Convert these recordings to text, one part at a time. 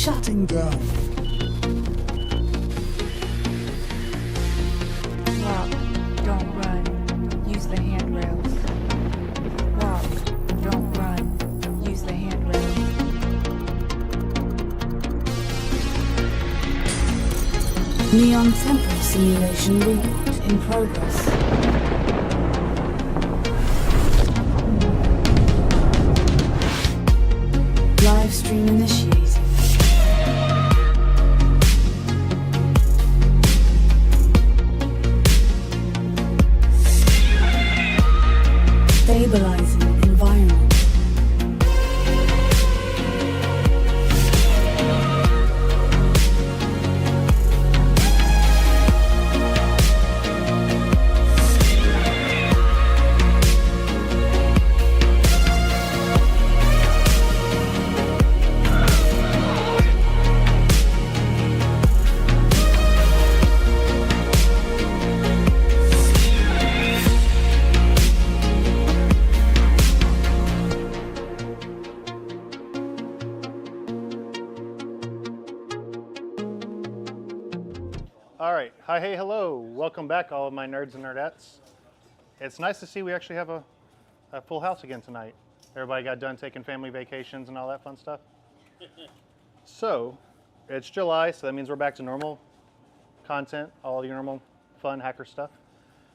shutting down. Walk, don't run. Use the handrails. Walk, don't run. Use the handrails. Neon Temple simulation reboot in progress. Live stream initiated. Stabilizing environment. All right, hi, hey, hello. Welcome back, all of my nerds and nerdettes. It's nice to see we actually have a full house again tonight. Everybody got done taking family vacations and all that fun stuff. So, it's July, so that means we're back to normal content, all your normal fun hacker stuff.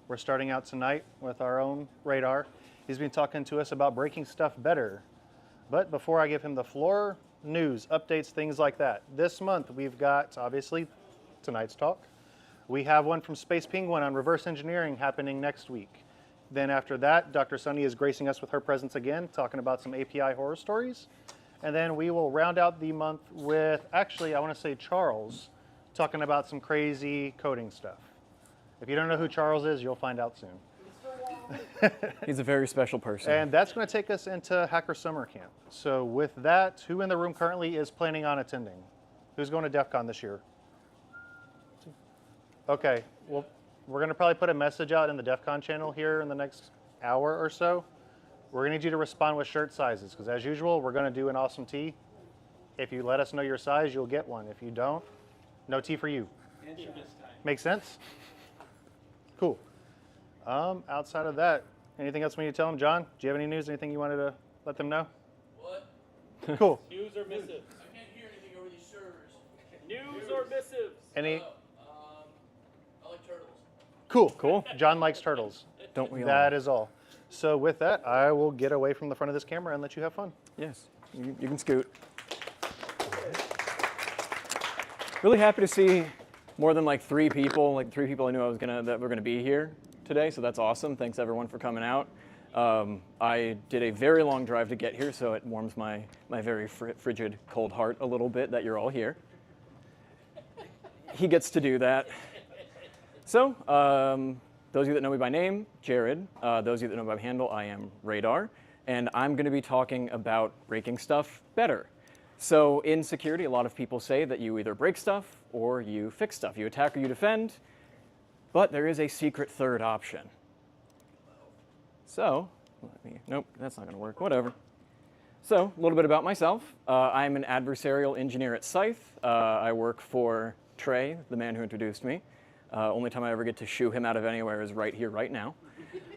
We're starting out tonight with our own Radar. He's been talking to us about breaking stuff better. But before I give him the floor, news, updates, things like that. This month we've got, obviously, tonight's talk. We have one from Space Penguin on reverse engineering happening next week. Then after that, Dr. Sunny is gracing us with her presence again, talking about some API horror stories. And then we will round out the month with, actually, I want to say Charles, talking about some crazy coding stuff. If you don't know who Charles is, you'll find out soon. He's a very special person. And that's going to take us into Hacker Summer Camp. So with that, who in the room currently is planning on attending? Who's going to DEF CON this year? Okay, well, we're going to probably put a message out in the DEF CON channel here in the next hour or so. We're going to need you to respond with shirt sizes, because as usual, we're going to do an awesome tee. If you let us know your size, you'll get one. If you don't, no tee for you. Make sense? Cool. Outside of that, anything else we need to tell them? John, do you have any news, anything you wanted to let them know? What? Cool. News or missives? I can't hear anything over these servers. News or missives? Any? I like turtles. Cool. John likes turtles. Don't we all? That is all. So with that, I will get away from the front of this camera and let you have fun. Yes, you can scoot. Really happy to see more than like three people I knew that were gonna be here today. So that's awesome. Thanks everyone for coming out. I did a very long drive to get here, so it warms my very frigid, cold heart a little bit that you're all here. He gets to do that. So, those of you that know me by name, Jared. Those of you that know me by handle, I am Radar. And I'm going to be talking about breaking stuff better. So in security, a lot of people say that you either break stuff or you fix stuff. You attack or you defend. But there is a secret third option. So, nope, that's not going to work. Whatever. So, a little bit about myself. I'm an adversarial engineer at Scythe. I work for Trey, the man who introduced me. Only time I ever get to shoo him out of anywhere is right here, right now.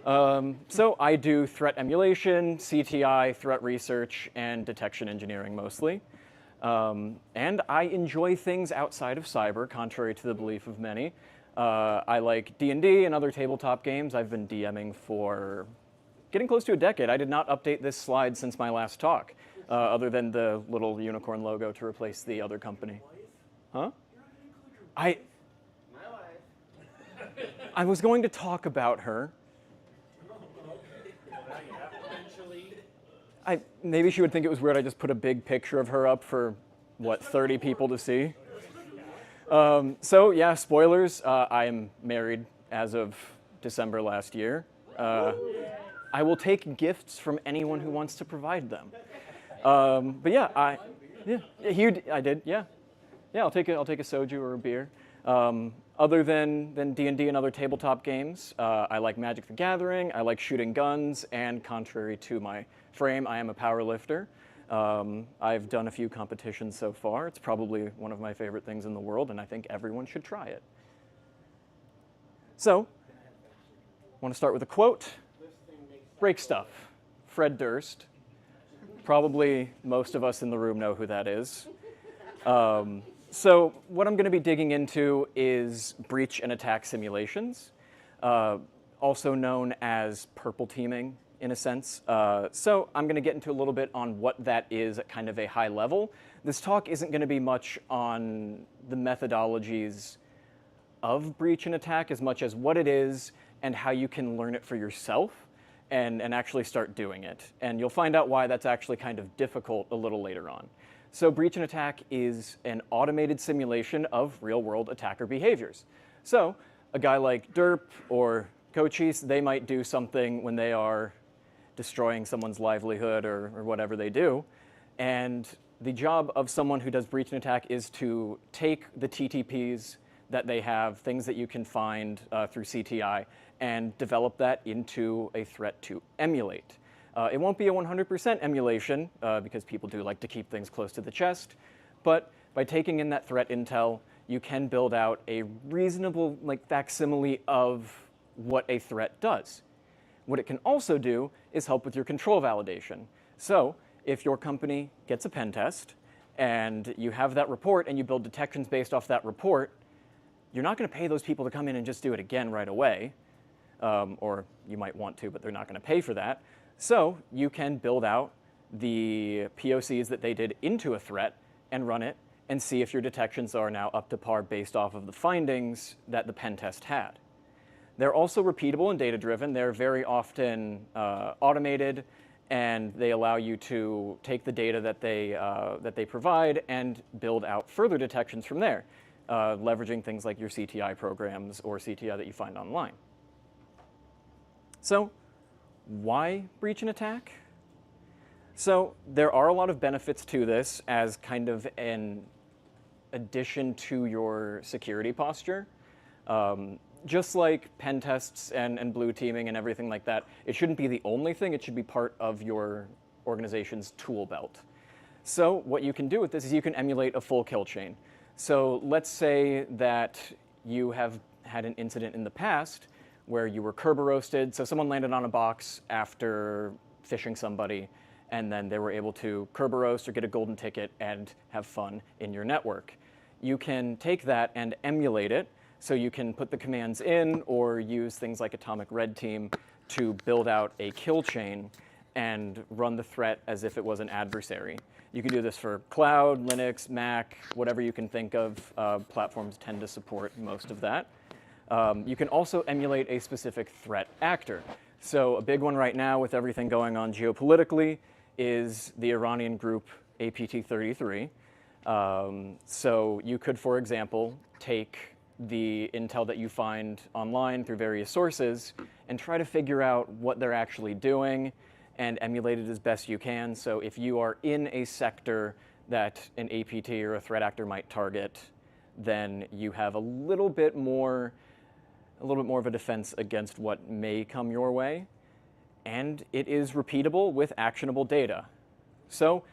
So I do threat emulation, CTI, threat research, and detection engineering mostly. And I enjoy things outside of cyber, contrary to the belief of many. I like D&D and other tabletop games. I've been DMing for getting close to a decade. I did not update this slide since my last talk, other than the little unicorn logo to replace the other company. Huh? I was going to talk about her. Maybe she would think it was weird I just put a big picture of her up for, what, 30 people to see? So, yeah, spoilers. I am married as of December last year. I will take gifts from anyone who wants to provide them. But yeah, I did, yeah. Yeah, I'll take a soju or a beer. Other than D&D and other tabletop games, I like Magic the Gathering, I like shooting guns, and contrary to my frame, I am a power lifter. I've done a few competitions so far. It's probably one of my favorite things in the world, and I think everyone should try it. So, I want to start with a quote. Break stuff. Fred Durst. Probably most of us in the room know who that is. So what I'm going to be digging into is breach and attack simulations, also known as purple teaming in a sense. So I'm going to get into a little bit on what that is at kind of a high level. This talk isn't going to be much on the methodologies of breach and attack as much as what it is and how you can learn it for yourself and actually start doing it. And you'll find out why that's actually kind of difficult a little later on. So breach and attack is an automated simulation of real-world attacker behaviors. So a guy like Derp or Cochise, they might do something when they are destroying someone's livelihood or whatever they do. And the job of someone who does breach and attack is to take the TTPs that they have, things that you can find through CTI, and develop that into a threat to emulate. It won't be a 100% emulation because people do like to keep things close to the chest, but by taking in that threat intel, you can build out a reasonable facsimile of what a threat does. What it can also do is help with your control validation. So if your company gets a pen test and you have that report and you build detections based off that report, you're not going to pay those people to come in and just do it again right away. Or you might want to, but they're not going to pay for that. So you can build out the POCs that they did into a threat and run it and see if your detections are now up to par based off of the findings that the pen test had. They're also repeatable and data-driven. They're very often automated, and they allow you to take the data that they provide and build out further detections from there, leveraging things like your CTI programs or CTI that you find online. So why breach and attack? So there are a lot of benefits to this as kind of an addition to your security posture. Just like pen tests and blue teaming and everything like that, it shouldn't be the only thing. It should be part of your organization's tool belt. So what you can do with this is you can emulate a full kill chain. So let's say that you have had an incident in the past where you were Kerberoasted. So someone landed on a box after phishing somebody, and then they were able to Kerberoast or get a golden ticket and have fun in your network. You can take that and emulate it. So you can put the commands in or use things like Atomic Red Team to build out a kill chain and run the threat as if it was an adversary. You can do this for cloud, Linux, Mac, whatever you can think of. Platforms tend to support most of that. You can also emulate a specific threat actor. So a big one right now with everything going on geopolitically is the Iranian group APT-33. So you could, for example, take the intel that you find online through various sources and try to figure out what they're actually doing and emulate it as best you can. So if you are in a sector that an APT or a threat actor might target, then you have a little bit more of a defense against what may come your way. And it is repeatable with actionable data. So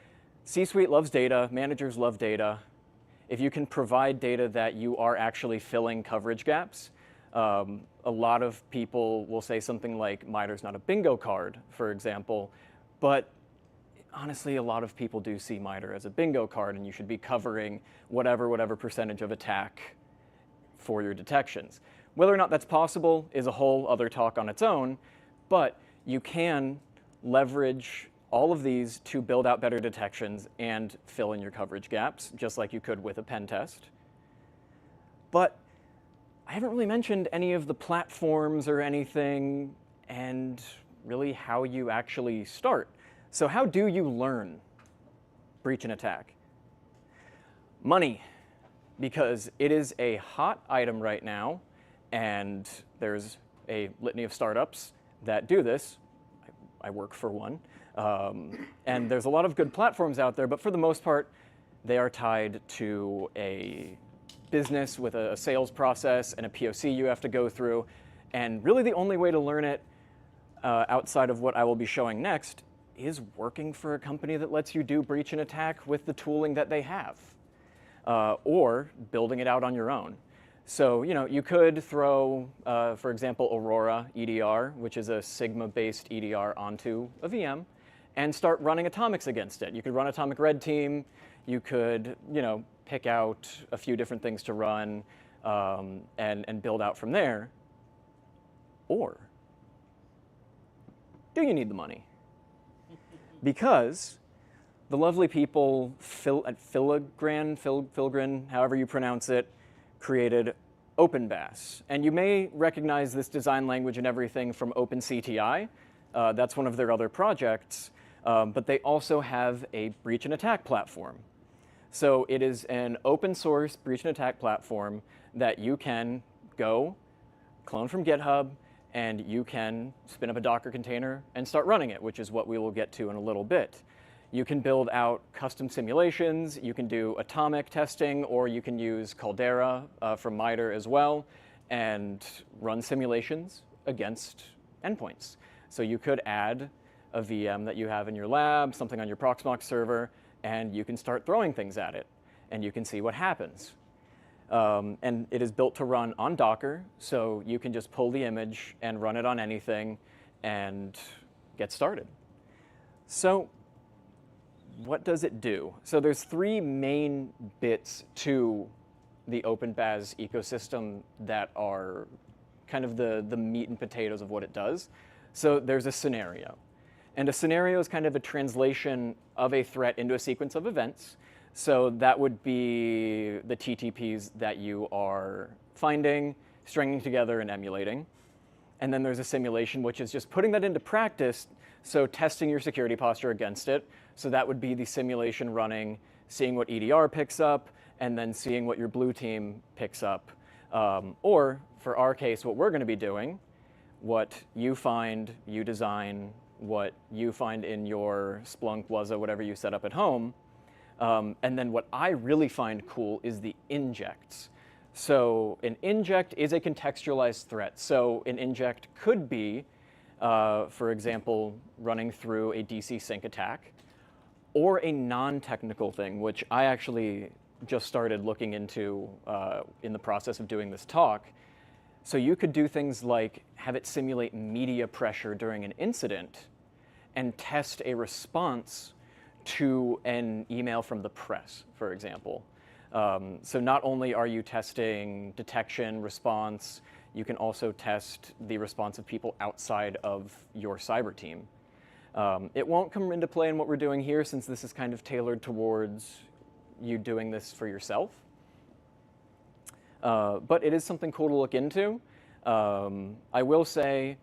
C-suite loves data, managers love data. If you can provide data that you are actually filling coverage gaps, a lot of people will say something like, MITRE's not a bingo card, for example, but honestly, a lot of people do see MITRE as a bingo card, and you should be covering whatever percentage of attack for your detections. Whether or not that's possible is a whole other talk on its own, but you can leverage all of these to build out better detections and fill in your coverage gaps, just like you could with a pen test. But I haven't really mentioned any of the platforms or anything, and really how you actually start. So how do you learn breach and attack? Money, because it is a hot item right now, and there's a litany of startups that do this. I work for one. And there's a lot of good platforms out there, but for the most part, they are tied to a business with a sales process and a POC you have to go through. And really the only way to learn it outside of what I will be showing next is working for a company that lets you do breach and attack with the tooling that they have, or building it out on your own. So, you could throw, for example, Aurora EDR, which is a Sigma-based EDR, onto a VM and start running atomics against it. You could run Atomic Red Team. You could, pick out a few different things to run and build out from there. Or do you need the money? Because the lovely people at Filgrin, however you pronounce it, created OpenBAS. And you may recognize this design language and everything from OpenCTI. That's one of their other projects. But they also have a breach and attack platform. So it is an open source breach and attack platform that you can go clone from GitHub, and you can spin up a Docker container and start running it, which is what we will get to in a little bit. You can build out custom simulations, you can do atomic testing, or you can use Caldera from MITRE as well, and run simulations against endpoints. So you could add a VM that you have in your lab, something on your Proxmox server, and you can start throwing things at it, and you can see what happens. And it is built to run on Docker, so you can just pull the image and run it on anything and get started. So what does it do? So there's three main bits to the OpenBAS ecosystem that are kind of the meat and potatoes of what it does. So there's a scenario. And a scenario is kind of a translation of a threat into a sequence of events. So that would be the TTPs that you are finding, stringing together, and emulating. And then there's a simulation, which is just putting that into practice, so testing your security posture against it. So that would be the simulation running, seeing what EDR picks up, and then seeing what your blue team picks up. Or, for our case, what we're going to be doing, what you find, you design, what you find in your Splunk, Wuzza, whatever you set up at home. And then what I really find cool is the injects. So an inject is a contextualized threat. So an inject could be, for example, running through a DC sync attack, or a non-technical thing, which I actually just started looking into in the process of doing this talk. So you could do things like have it simulate media pressure during an incident and test a response to an email from the press, for example. So not only are you testing detection, response, you can also test the response of people outside of your cyber team. It won't come into play in what we're doing here, since this is kind of tailored towards you doing this for yourself. But it is something cool to look into. I will say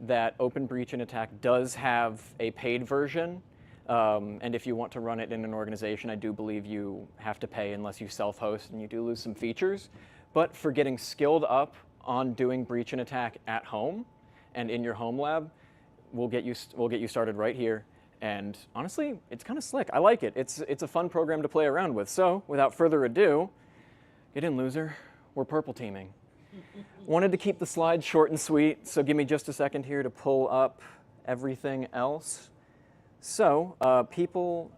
that Open Breach and Attack does have a paid version. And if you want to run it in an organization, I do believe you have to pay unless you self-host, and you do lose some features. But for getting skilled up on doing breach and attack at home and in your home lab, we'll get you started right here. And honestly, it's kind of slick. I like it. It's a fun program to play around with. So without further ado, get in, loser. We're purple teaming. Wanted to keep the slides short and sweet, so give me just a second here to pull up everything else. So people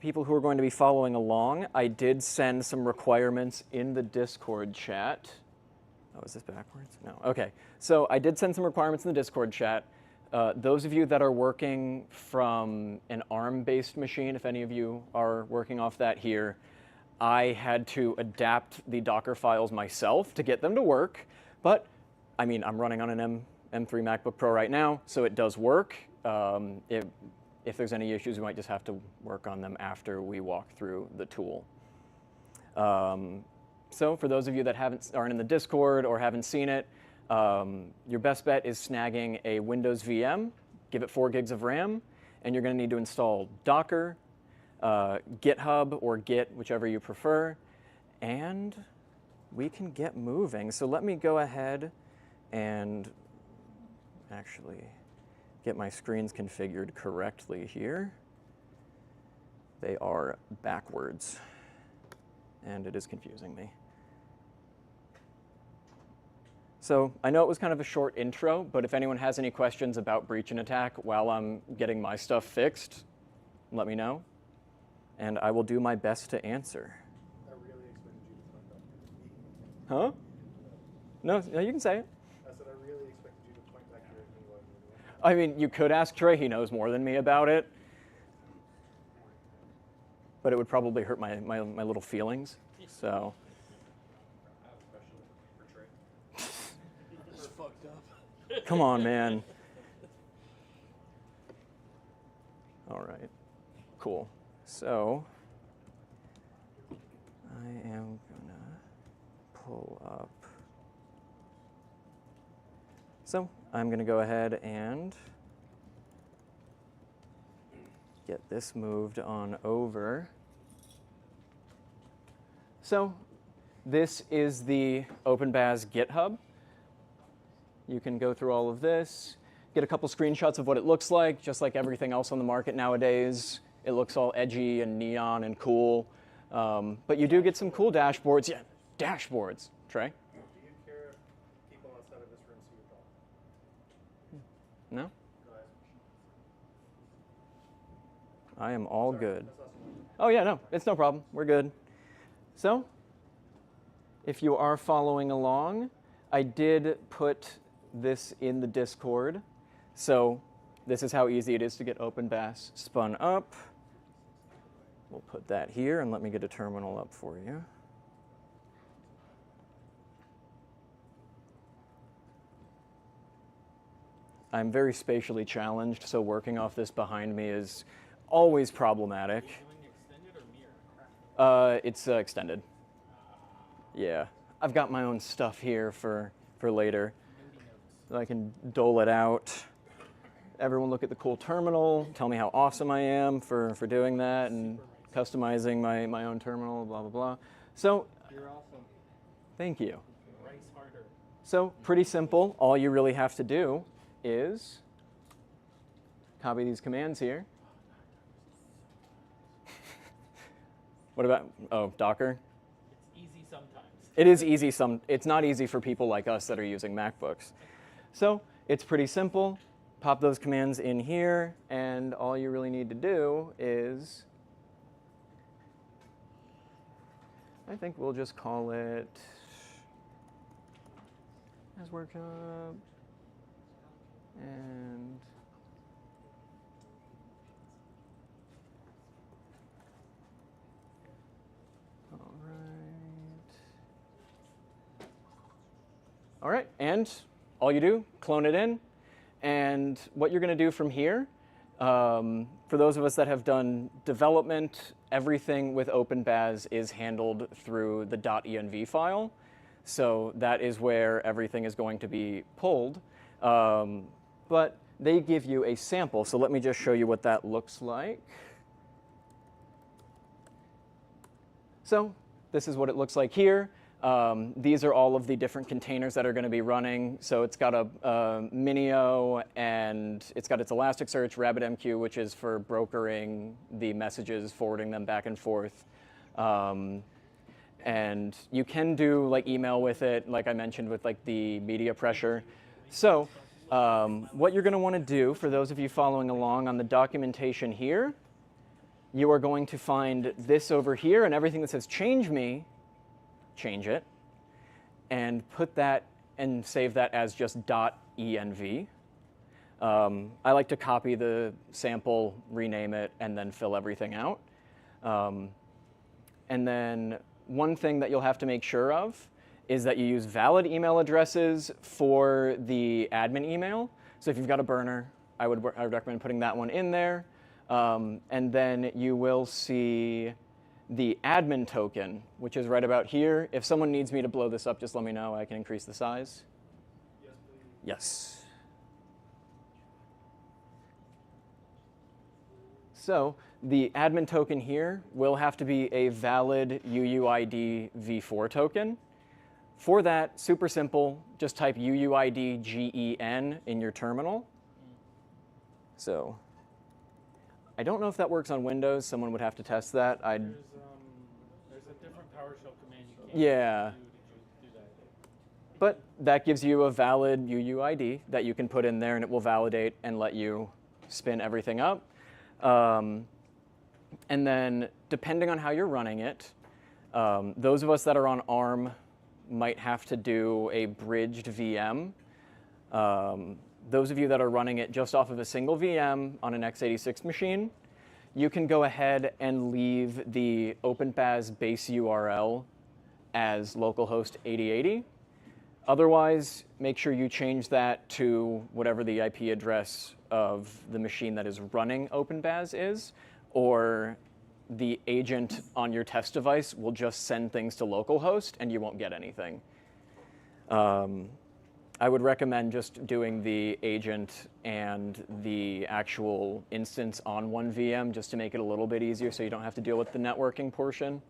who are going to be following along, I did send some requirements in the Discord chat. Oh, is this backwards? No, okay. So I did send some requirements in the Discord chat. Those of you that are working from an ARM-based machine, if any of you are working off that here, I had to adapt the Docker files myself to get them to work. But, I mean, I'm running on an M3 MacBook Pro right now, so it does work. If there's any issues, we might just have to work on them after we walk through the tool. So for those of you that aren't in the Discord or haven't seen it, your best bet is snagging a Windows VM, give it 4 gigs of RAM, and you're going to need to install Docker, GitHub or Git, whichever you prefer, and we can get moving. So let me go ahead and actually get my screens configured correctly here. They are backwards, and it is confusing me. So I know it was kind of a short intro, but if anyone has any questions about breach and attack while I'm getting my stuff fixed, let me know, and I will do my best to answer. I really expected you to point back. Huh? No, you can say it. I said I really expected you to point back here at me while you were doing I mean, you could ask Trey. He knows more than me about it. But it would probably hurt my little feelings. So. It's fucked up. Come on, man. All right. Cool. So I am gonna pull up. So I'm gonna go ahead and get this moved on over. So this is the OpenBAS GitHub. You can go through all of this, get a couple screenshots of what it looks like, just like everything else on the market nowadays. It looks all edgy and neon and cool. But you do get some cool dashboards. Yeah, dashboards. Trey? Do you care if people outside of this room see your dog? No? I am all good. Oh yeah, no, it's no problem. We're good. So, if you are following along, I did put this in the Discord. So this is how easy it is to get OpenBAS spun up. We'll put that here and let me get a terminal up for you. I'm very spatially challenged, so working off this behind me is always problematic. It's extended. Yeah, I've got my own stuff here for later. So I can dole it out. Everyone look at the cool terminal, tell me how awesome I am for doing that and customizing my own terminal, blah, blah, blah. So, You're awesome. thank you. Rice harder. So pretty simple. All you really have to do is copy these commands here. What about, oh, Docker? It's easy sometimes. It is easy. It's not easy for people like us that are using MacBooks. So it's pretty simple. Pop those commands in here, and all you really need to do is, I think we'll just call it as workshop, and all right, and all you do, clone it in, and what you're going to do from here, for those of us that have done development, everything with OpenBAS is handled through the .env file, so that is where everything is going to be pulled, but they give you a sample, so let me just show you what that looks like. So this is what it looks like here. These are all of the different containers that are going to be running. So it's got a Minio, and it's got its Elasticsearch, RabbitMQ, which is for brokering the messages, forwarding them back and forth. And you can do like email with it, like I mentioned with like the media pressure. So what you're going to want to do, for those of you following along on the documentation here, you are going to find this over here, and everything that says change me, change it, and put that and save that as just .env. I like to copy the sample, rename it, and then fill everything out. And then one thing that you'll have to make sure of is that you use valid email addresses for the admin email. So if you've got a burner, I would recommend putting that one in there. And then you will see the admin token, which is right about here. If someone needs me to blow this up, just let me know. I can increase the size. Yes, please. Yes. So the admin token here will have to be a valid UUID v4 token. For that, super simple, just type UUID GEN in your terminal. So I don't know if that works on Windows. Someone would have to test that. There's a different PowerShell command you can Yeah. do to do that. But that gives you a valid UUID that you can put in there, and it will validate and let you spin everything up. And then depending on how you're running it, those of us that are on ARM might have to do a bridged VM. Those of you that are running it just off of a single VM on an x86 machine, you can go ahead and leave the OpenBAS base URL as localhost 8080. Otherwise, make sure you change that to whatever the IP address of the machine that is running OpenBAS is, or the agent on your test device will just send things to localhost and you won't get anything. I would recommend just doing the agent and the actual instance on one VM just to make it a little bit easier so you don't have to deal with the networking portion.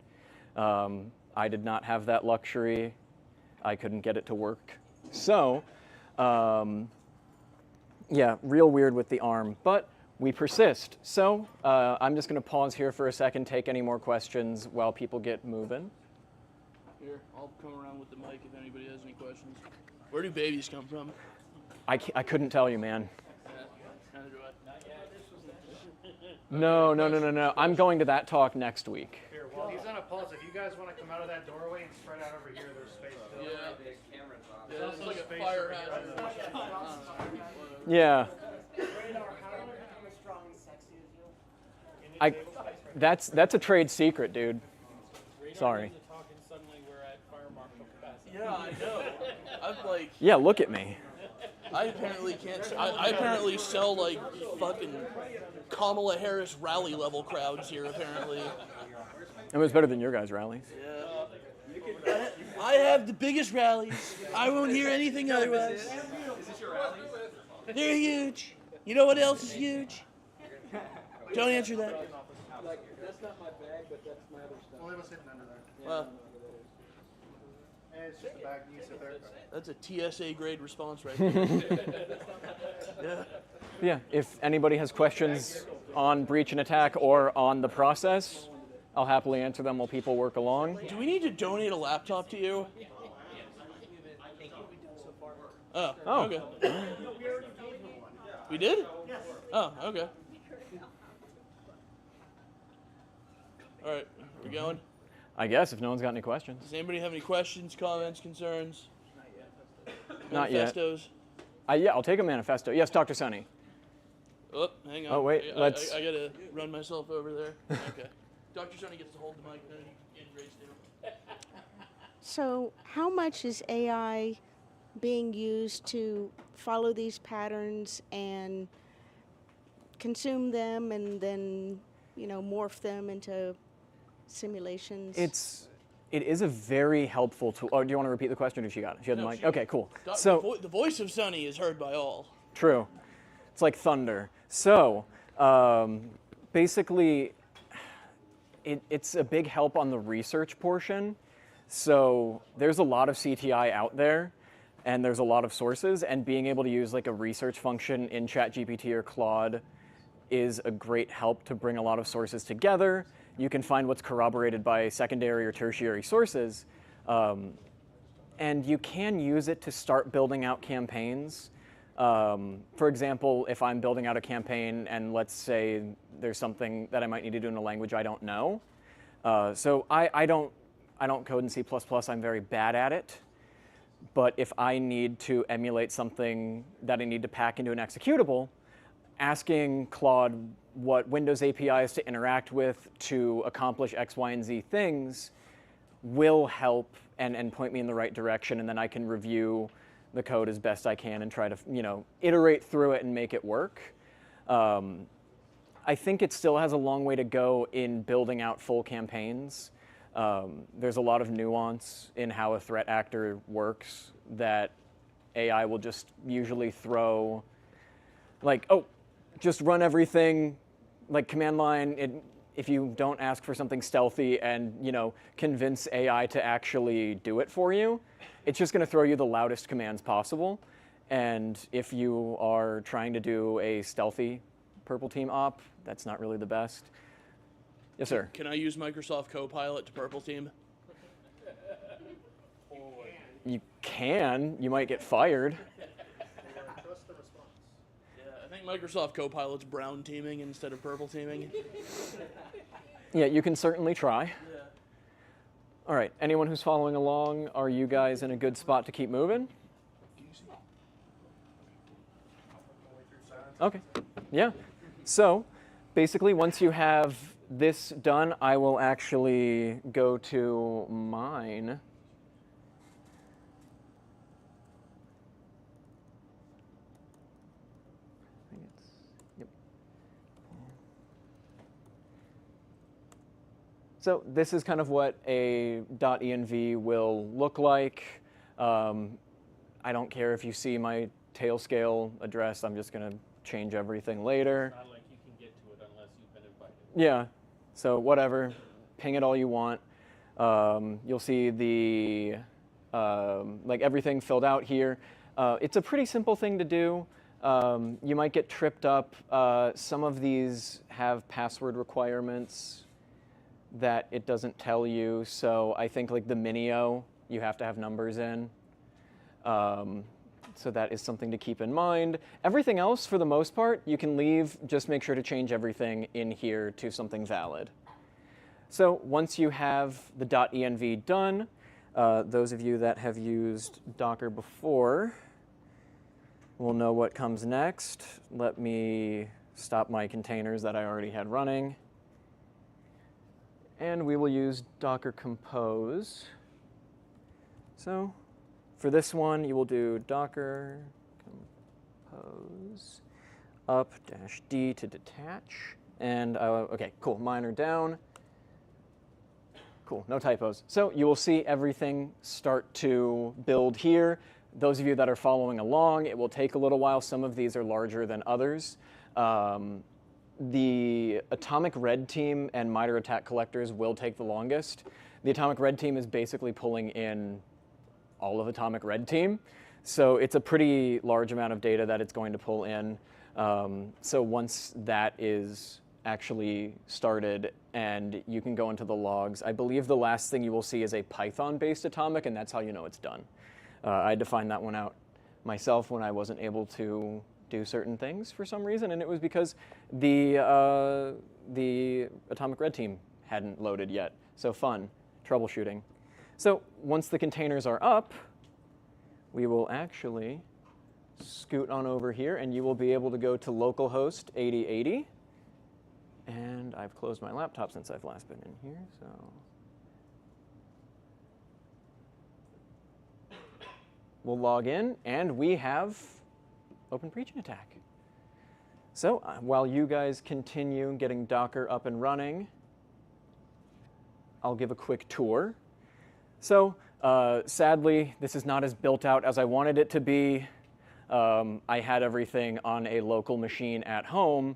I did not have that luxury. I couldn't get it to work. So, yeah, real weird with the ARM, but we persist. So I'm just going to pause here for a second, take any more questions while people get moving. Here, I'll come around with the mic if anybody has any questions. Where do babies come from? I couldn't tell you, man. Neither do I. No. I'm going to that talk next week. Here, while he's on a pause, if you guys want to come out of that doorway and spread out over here, there's space still. Yeah, it's like a fire hazard. Yeah. That's a trade secret, dude. Sorry. Yeah, I know. I'm like, Yeah, look at me. I apparently can't. I apparently sell like fucking Kamala Harris rally level crowds here. Apparently. It was better than your guys' rallies. Yeah. I have the biggest rallies. I won't hear anything otherwise. Is this your rally? They're huge. You know what else is huge? Don't answer that. That's not my bag, but that's my other stuff. Well, it was hidden under there. Well, And it's just a bag. You sit there. that's a TSA grade response right there. Yeah. Yeah, if anybody has questions on breach and attack or on the process, I'll happily answer them while people work along. Do we need to donate a laptop to you? Oh, Oh. okay. We did? Oh, okay. All right, we going? I guess if no one's got any questions. Does anybody have any questions, comments, concerns? Not yet. Manifestos? Yeah, I'll take a manifesto. Yes, Dr. Sunny. Oh, hang on. Oh, wait, I let's- I gotta run myself over there. Okay. Dr. Sonny gets to hold the mic, then and Ray's too. So, how much is AI being used to follow these patterns and consume them and then, morph them into simulations? It is a very helpful tool. Oh, do you want to repeat the question, or she got it? She had the No, mic? she- Okay, cool. Doc- So, the voice of Sonny is heard by all. true. It's like thunder. So, basically, it's a big help on the research portion. So there's a lot of CTI out there, and there's a lot of sources, and being able to use like a research function in ChatGPT or Claude is a great help to bring a lot of sources together. You can find what's corroborated by secondary or tertiary sources, and you can use it to start building out campaigns. For example, if I'm building out a campaign and let's say there's something that I might need to do in a language I don't know. So I don't code in C++, I'm very bad at it. But if I need to emulate something that I need to pack into an executable, asking Claude what Windows API is to interact with to accomplish X, Y, and Z things will help and point me in the right direction, and then I can review the code as best I can and try to iterate through it and make it work. I think it still has a long way to go in building out full campaigns. There's a lot of nuance in how a threat actor works that AI will just usually throw, like, oh, just run everything, like command line. If you don't ask for something stealthy and convince AI to actually do it for you, it's just going to throw you the loudest commands possible. And if you are trying to do a stealthy purple team op, that's not really the best. Yes, sir. Can I use Microsoft Copilot to purple team? You can. You might get fired. Yeah, I think Microsoft Copilot's brown teaming instead of purple teaming. Yeah, you can certainly try. Yeah. All right, anyone who's following along, are you guys in a good spot to keep moving? Okay, yeah. So basically, once you have this done, I will actually go to mine. Yep. So this is kind of what a .env will look like. I don't care if you see my tail scale address. I'm just going to change everything later. Not like you can get to it unless you've been invited. Yeah, so whatever, ping it all you want. You'll see the, like everything filled out here. It's a pretty simple thing to do. You might get tripped up. Some of these have password requirements that it doesn't tell you. So I think like the Minio, you have to have numbers in. So that is something to keep in mind. Everything else, for the most part, you can leave. Just make sure to change everything in here to something valid. So once you have the .env done, those of you that have used Docker before will know what comes next. Let me stop my containers that I already had running. And we will use Docker Compose. So for this one, you will do Docker Compose up-d to detach. And OK, cool, mine are down. Cool, no typos. So you will see everything start to build here. Those of you that are following along, it will take a little while. Some of these are larger than others. The Atomic Red Team and MITRE ATT&CK collectors will take the longest. The Atomic Red Team is basically pulling in all of Atomic Red Team. So it's a pretty large amount of data that it's going to pull in. So once that is actually started and you can go into the logs, I believe the last thing you will see is a Python-based Atomic, and that's how you know it's done. I had to find that one out myself when I wasn't able to do certain things for some reason, and it was because the Atomic Red Team hadn't loaded yet. So fun, troubleshooting. So once the containers are up, we will actually scoot on over here, and you will be able to go to localhost 8080. And I've closed my laptop since I've last been in here, so. We'll log in, and we have Open Preaching Attack. So while you guys continue getting Docker up and running, I'll give a quick tour. So sadly, this is not as built out as I wanted it to be. I had everything on a local machine at home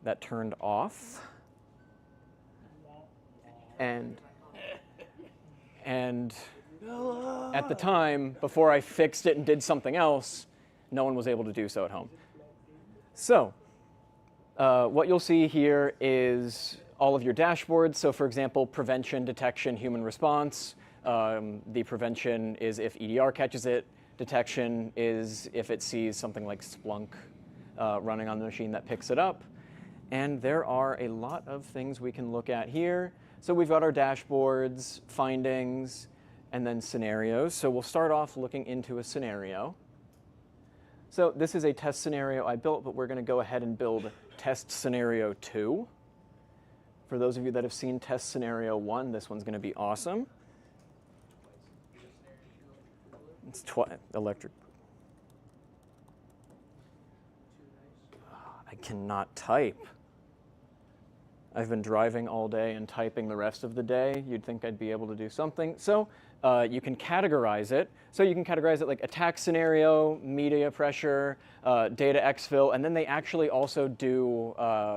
that turned off. And at the time, before I fixed it and did something else, no one was able to do so at home. So what you'll see here is all of your dashboards. So for example, prevention, detection, human response. The prevention is if EDR catches it. Detection is if it sees something like Splunk running on the machine that picks it up. And there are a lot of things we can look at here. So we've got our dashboards, findings, and then scenarios. So we'll start off looking into a scenario. So this is a test scenario I built, but we're going to go ahead and build test scenario 2. For those of you that have seen test scenario 1, this one's going to be awesome. It's electric. I cannot type. I've been driving all day and typing the rest of the day. You'd think I'd be able to do something. So you can categorize it. So you can categorize it like attack scenario, media pressure, data exfil, and then they actually also do,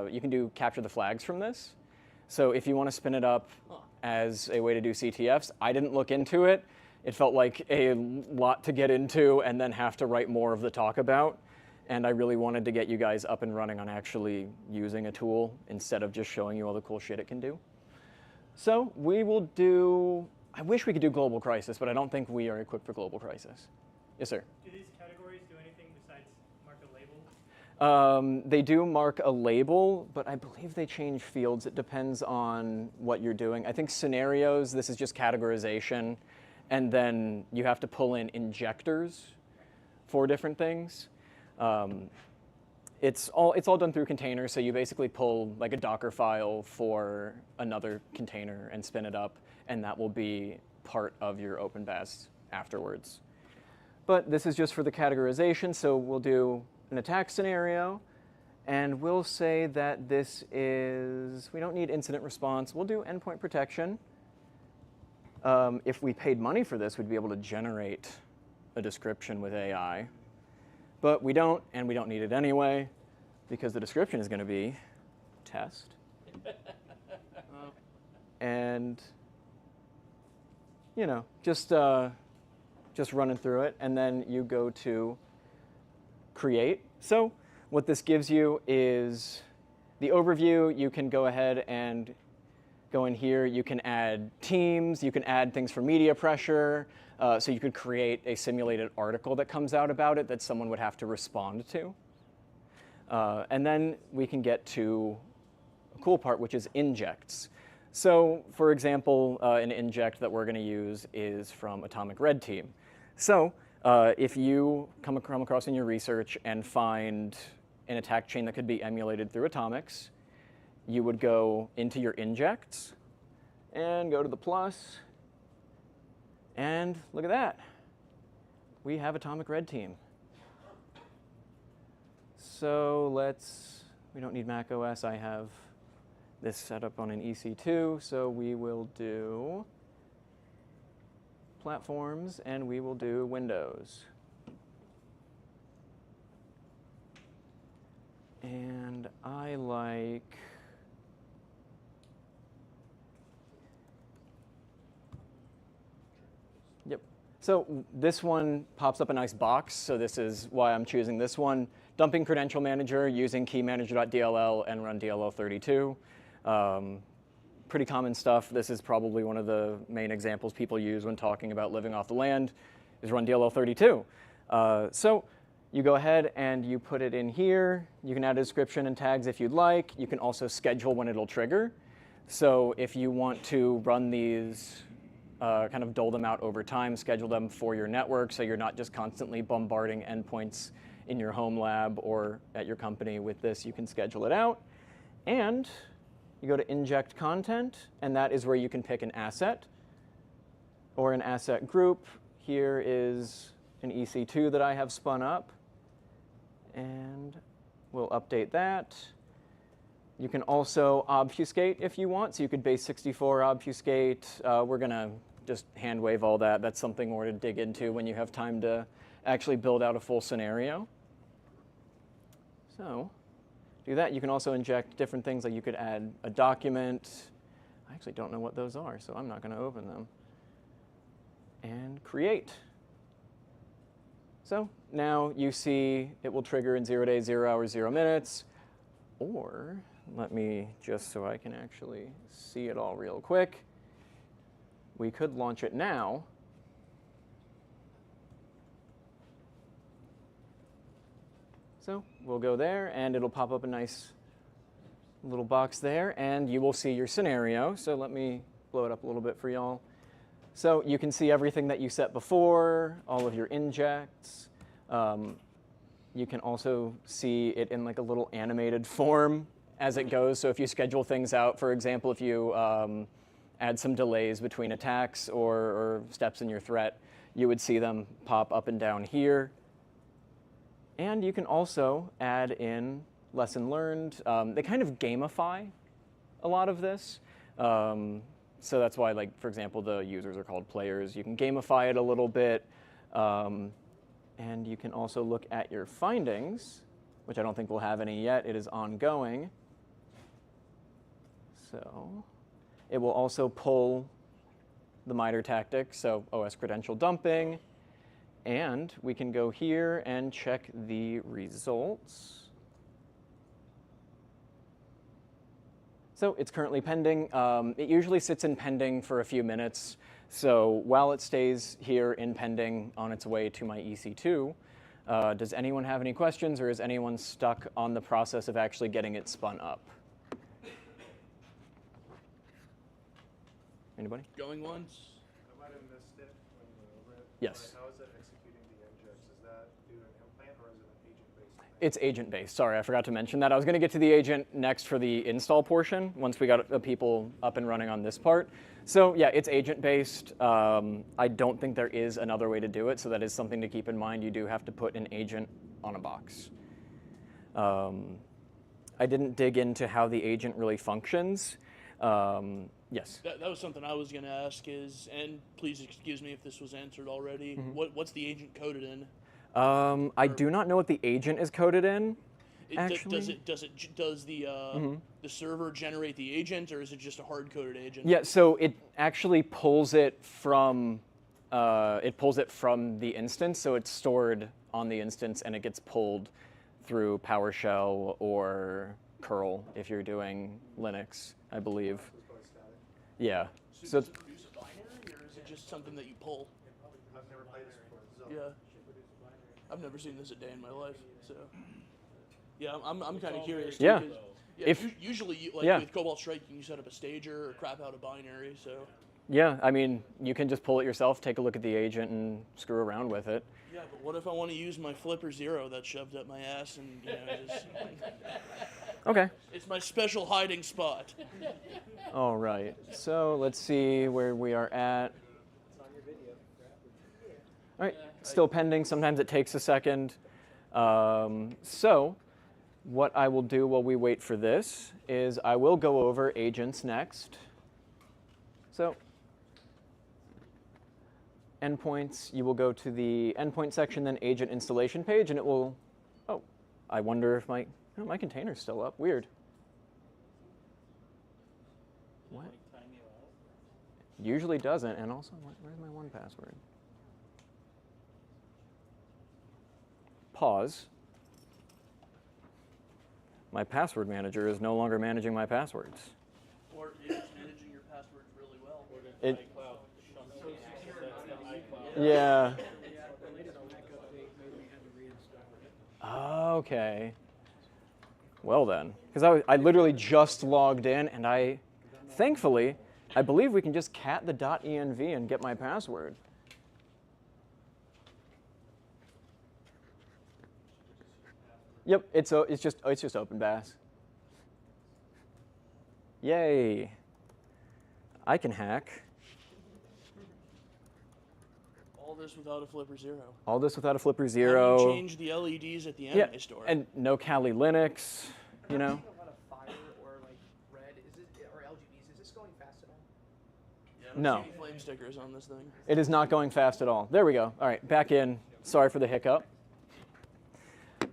you can do capture the flags from this. So if you want to spin it up as a way to do CTFs, I didn't look into it. It felt like a lot to get into and then have to write more of the talk about. And I really wanted to get you guys up and running on actually using a tool instead of just showing you all the cool shit it can do. So we will do, I wish we could do global crisis, but I don't think we are equipped for global crisis. Yes, sir? Do these categories do anything besides mark a label? They do mark a label, but I believe they change fields. It depends on what you're doing. I think scenarios, this is just categorization, and then you have to pull in injectors for different things. It's all done through containers, so you basically pull like a Docker file for another container and spin it up, and that will be part of your OpenBAS afterwards. But this is just for the categorization, so we'll do an attack scenario, and we'll say that this is, we don't need incident response, we'll do endpoint protection. If we paid money for this, we'd be able to generate a description with AI. But we don't, and we don't need it anyway, because the description is going to be test. And, you know, just running through it, and then you go to create. So what this gives you is the overview. You can go ahead and go in here. You can add teams. You can add things for media pressure. So you could create a simulated article that comes out about it that someone would have to respond to. And then we can get to a cool part, which is injects. So for example, an inject that we're going to use is from Atomic Red Team. So if you come across in your research and find an attack chain that could be emulated through Atomics, you would go into your injects and go to the plus. And look at that. We have Atomic Red Team. So we don't need Mac OS. I have this set up on an EC2. So we will do platforms, and we will do Windows. And I like, yep. So this one pops up a nice box, so this is why I'm choosing this one. Dumping credential manager using keymanager.dll and run DLL32. Pretty common stuff. This is probably one of the main examples people use when talking about living off the land, is run DLL32. So you go ahead and you put it in here. You can add a description and tags if you'd like. You can also schedule when it'll trigger. So if you want to run these, kind of dole them out over time, schedule them for your network so you're not just constantly bombarding endpoints in your home lab or at your company with this, you can schedule it out. And you go to inject content, and that is where you can pick an asset or an asset group. Here is an EC2 that I have spun up, and we'll update that. You can also obfuscate if you want, so you could base64 obfuscate. We're going to just hand wave all that. That's something more to dig into when you have time to actually build out a full scenario. So do that. You can also inject different things, like you could add a document. I actually don't know what those are, so I'm not going to open them. And create. So now you see it will trigger in 0 days, 0 hours, 0 minutes. Or let me, just so I can actually see it all real quick, we could launch it now. So we'll go there, and it'll pop up a nice little box there, and you will see your scenario. So let me blow it up a little bit for y'all. So you can see everything that you set before, all of your injects. You can also see it in like a little animated form as it goes. So if you schedule things out, for example, if you add some delays between attacks or steps in your threat, you would see them pop up and down here. And you can also add in lesson learned. They kind of gamify a lot of this. So that's why, like, for example, the users are called players. You can gamify it a little bit. And you can also look at your findings, which I don't think we'll have any yet. It is ongoing. So it will also pull the MITRE tactic, so OS credential dumping. And we can go here and check the results. So it's currently pending. It usually sits in pending for a few minutes. So while it stays here in pending on its way to my EC2, does anyone have any questions, or is anyone stuck on the process of actually getting it spun up? Anybody? Going once. I might have missed it when you went over it. Yes. How is it executing the injects? Is that through an implant or is it an agent-based thing? It's agent-based. Sorry, I forgot to mention that. I was going to get to the agent next for the install portion once we got people up and running on this part. So yeah, it's agent-based. I don't think there is another way to do it, so that is something to keep in mind. You do have to put an agent on a box. I didn't dig into how the agent really functions. Yes. That was something I was going to ask is, and please excuse me if this was answered already, what's the agent coded in? I do not know what the agent is coded in. Actually, Does the server generate the agent, or is it just a hard-coded agent? yeah. So it actually pulls it from the instance. So it's stored on the instance, and it gets pulled through PowerShell or curl if you're doing Linux, I believe. Yeah. So does it produce a binary, or is it just something that you pull? I've never played this before. Yeah. I've never seen this a day in my life, so. Yeah, I'm kind of curious. Yeah. Too, 'cause, If- usually, yeah. with Cobalt Strike, you can set up a stager or crap out a binary, so. yeah, I mean, you can just pull it yourself, take a look at the agent, and screw around with it. Yeah, but what if I want to use my Flipper Zero that's shoved up my ass and, just... Okay. It's my special hiding spot. All right. So let's see where we are at. All right. Still pending. Sometimes it takes a second. So what I will do while we wait for this is I will go over agents next. So endpoints, you will go to the endpoint section, then agent installation page, and it will, oh, I wonder if my container's still up. Weird. What? Usually doesn't, and also, where's my 1Password? Pause. My password manager is no longer managing my passwords. Or it's managing your passwords really well. It, yeah. Okay. Well then, because I literally just logged in, and thankfully, I believe we can just cat the .env and get my password. Yep, it's just OpenBAS. Yay! I can hack. All this without a Flipper Zero. All this without a Flipper How Zero. do you change the LEDs at the anime store? And no Kali Linux, you know. A lot of fire or like red, or LGBs? Is this going fast at all? Yeah, I don't No. see any flame stickers on this thing. It is not going fast at all. There we go. All right, back in. Sorry for the hiccup.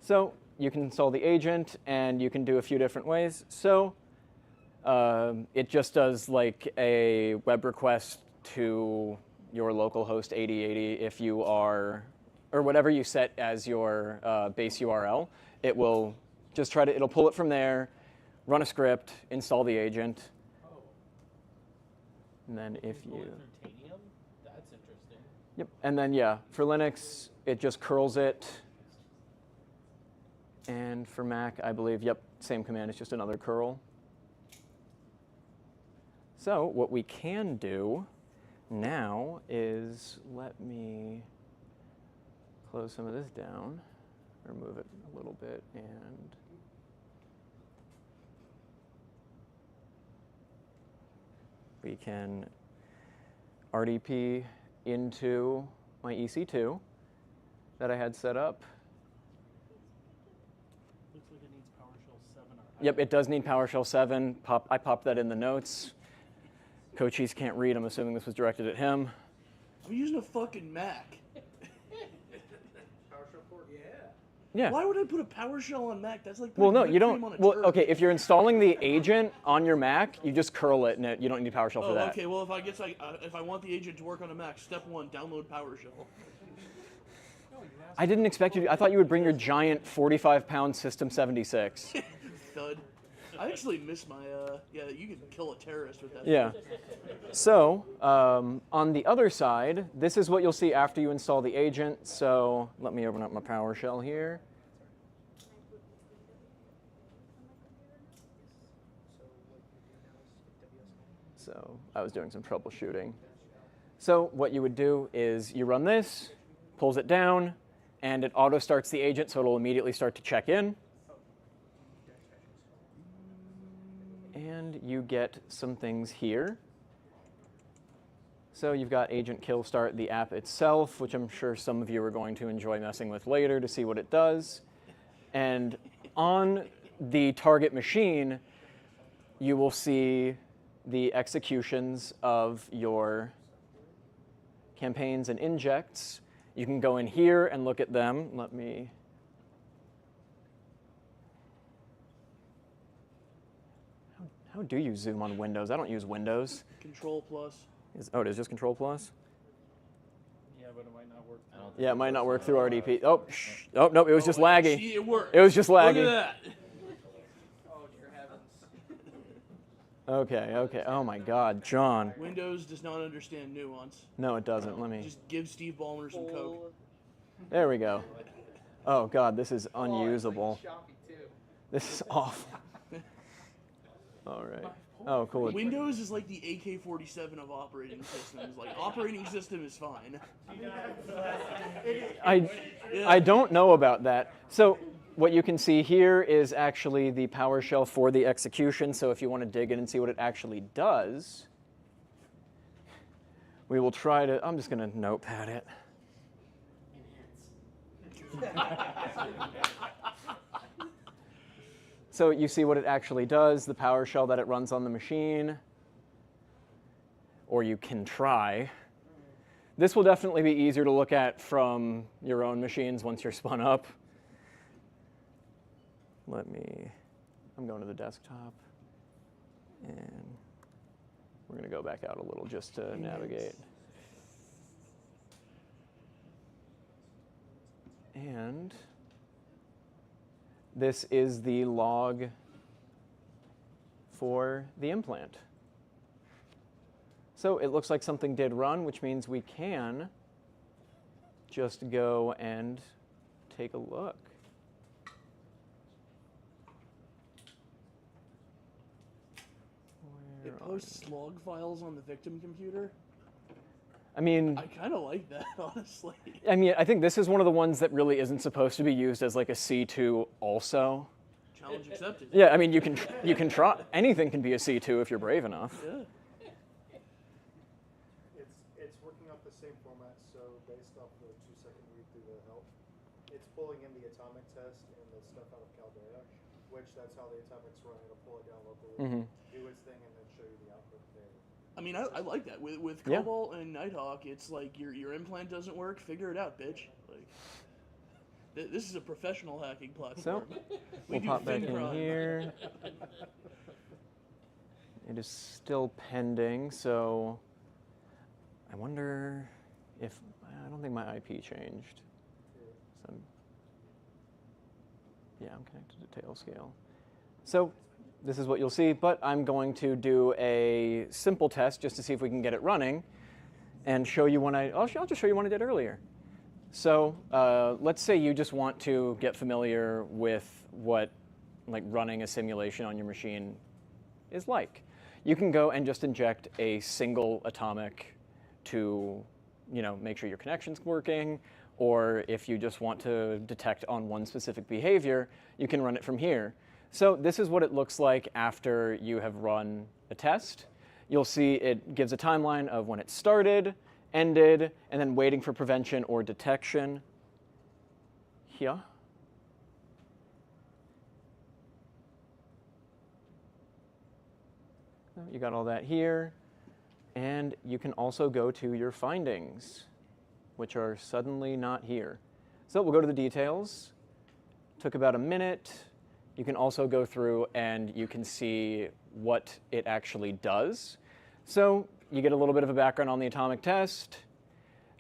So you can install the agent, and you can do a few different ways. So it just does like a web request to your local host 8080 if you are, or whatever you set as your base URL. It will just it'll pull it from there, run a script, install the agent. And then if you... Titanium? That's interesting. Yep, and then yeah, for Linux, it just curls it. And for Mac, I believe, yep, same command, it's just another curl. So what we can do now is, let me close some of this down, or move it a little bit, and we can RDP into my EC2 that I had set up. Looks like it needs PowerShell 7 or higher. Yep, it does need PowerShell 7. I popped that in the notes. Cochise can't read. I'm assuming this was directed at him. I'm using a fucking Mac. PowerShell 4? Yeah. Yeah. Why would I put a PowerShell on Mac? That's like Well, putting no, whipped you cream don't. on a Well, turd. okay, if you're installing the agent on your Mac, you just curl it, and you don't need PowerShell for Oh, that. okay. Well, if I want the agent to work on a Mac, step 1, download PowerShell. I didn't expect you to. I thought you would bring your giant 45-pound System 76. Thud. I actually miss my, yeah, you can kill a terrorist with that. Yeah. So, on the other side, this is what you'll see after you install the agent. So, let me open up my PowerShell here. So, I was doing some troubleshooting. So, what you would do is you run this, pulls it down, and it auto starts the agent, so it'll immediately start to check in. And you get some things here. So you've got agent kill start, the app itself, which I'm sure some of you are going to enjoy messing with later to see what it does. And on the target machine, you will see the executions of your campaigns and injects. You can go in here and look at them. Let me... How do you zoom on Windows? I don't use Windows. Control plus. Oh, it is just Control plus? Yeah, but it might not work. Yeah, it might not work through RDP. Oh, shh. Oh, nope, it was just laggy. See, it worked. It was just laggy. Look at that. Oh, dear heavens. Okay, okay. Oh my God, John. Windows does not understand nuance. No, it doesn't. Let me... Just give Steve Ballmer some coke. There we go. Oh God, this is unusable. Choppy, too. This is awful. All right. Oh, cool. Windows is like the AK-47 of operating systems. Like, operating system is fine. I don't know about that. So what you can see here is actually the PowerShell for the execution. So if you want to dig in and see what it actually does, we will try to... I'm just going to notepad it. So you see what it actually does, the PowerShell that it runs on the machine, or you can try. This will definitely be easier to look at from your own machines once you're spun up. I'm going to the desktop, and we're going to go back out a little just to navigate. And this is the log for the implant. So it looks like something did run, which means we can just go and take a look. It posts log files on the victim computer. I mean, I kind of like that, honestly. I mean, I think this is one of the ones that really isn't supposed to be used as like a C2 also. Challenge accepted. Yeah, I mean, you can try. Anything can be a C2 if you're brave enough. Yeah. It's working off the same format, so based off the 2-second read through the help, it's pulling in the atomic test and the stuff out of Caldera, which that's how the atomic's run. It'll pull it down locally, do its thing, and then show you the output there. I mean, I like that. With Cobalt and Nighthawk, it's like your implant doesn't work, figure it out, bitch. Like, this is a professional hacking platform. So We we'll do pop back thin in crime. here. It is still pending, so I wonder if, I don't think my IP changed. So I'm connected to Tailscale. So this is what you'll see, but I'm going to do a simple test just to see if we can get it running and show you one I'll just show you one I did earlier. So let's say you just want to get familiar with what like running a simulation on your machine is like. You can go and just inject a single atomic to make sure your connection's working, or if you just want to detect on one specific behavior, you can run it from here. So this is what it looks like after you have run a test. You'll see it gives a timeline of when it started, ended, and then waiting for prevention or detection. Here. You got all that here. And you can also go to your findings, which are suddenly not here. So we'll go to the details. Took about a minute. You can also go through and you can see what it actually does. So you get a little bit of a background on the atomic test.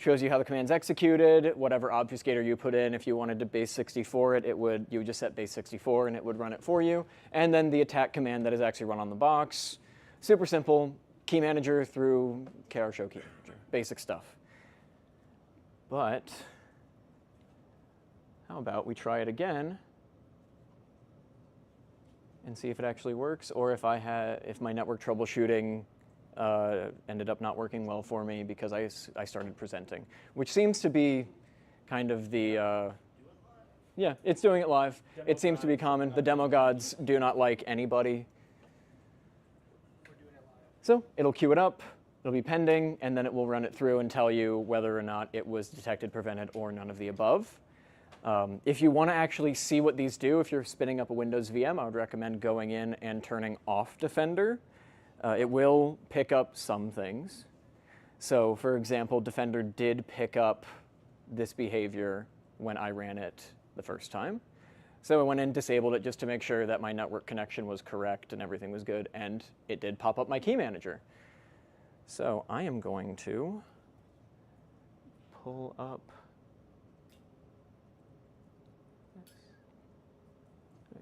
shows you how the command's executed, whatever obfuscator you put in. If you wanted to base 64 it, you would just set base 64 and it would run it for you. And then the attack command that is actually run on the box. Super simple, key manager through KR show key manager, basic stuff. But how about we try it again and see if it actually works, or if my network troubleshooting ended up not working well for me because I started presenting, which seems to be kind of the, yeah, it's doing it live. It seems to be common. The demo gods do not like anybody. So it'll queue it up, it'll be pending, and then it will run it through and tell you whether or not it was detected, prevented, or none of the above. If you want to actually see what these do, if you're spinning up a Windows VM, I would recommend going in and turning off Defender. It will pick up some things. So for example, Defender did pick up this behavior when I ran it the first time. So I went in and disabled it just to make sure that my network connection was correct and everything was good, and it did pop up my key manager. So I am going to pull up.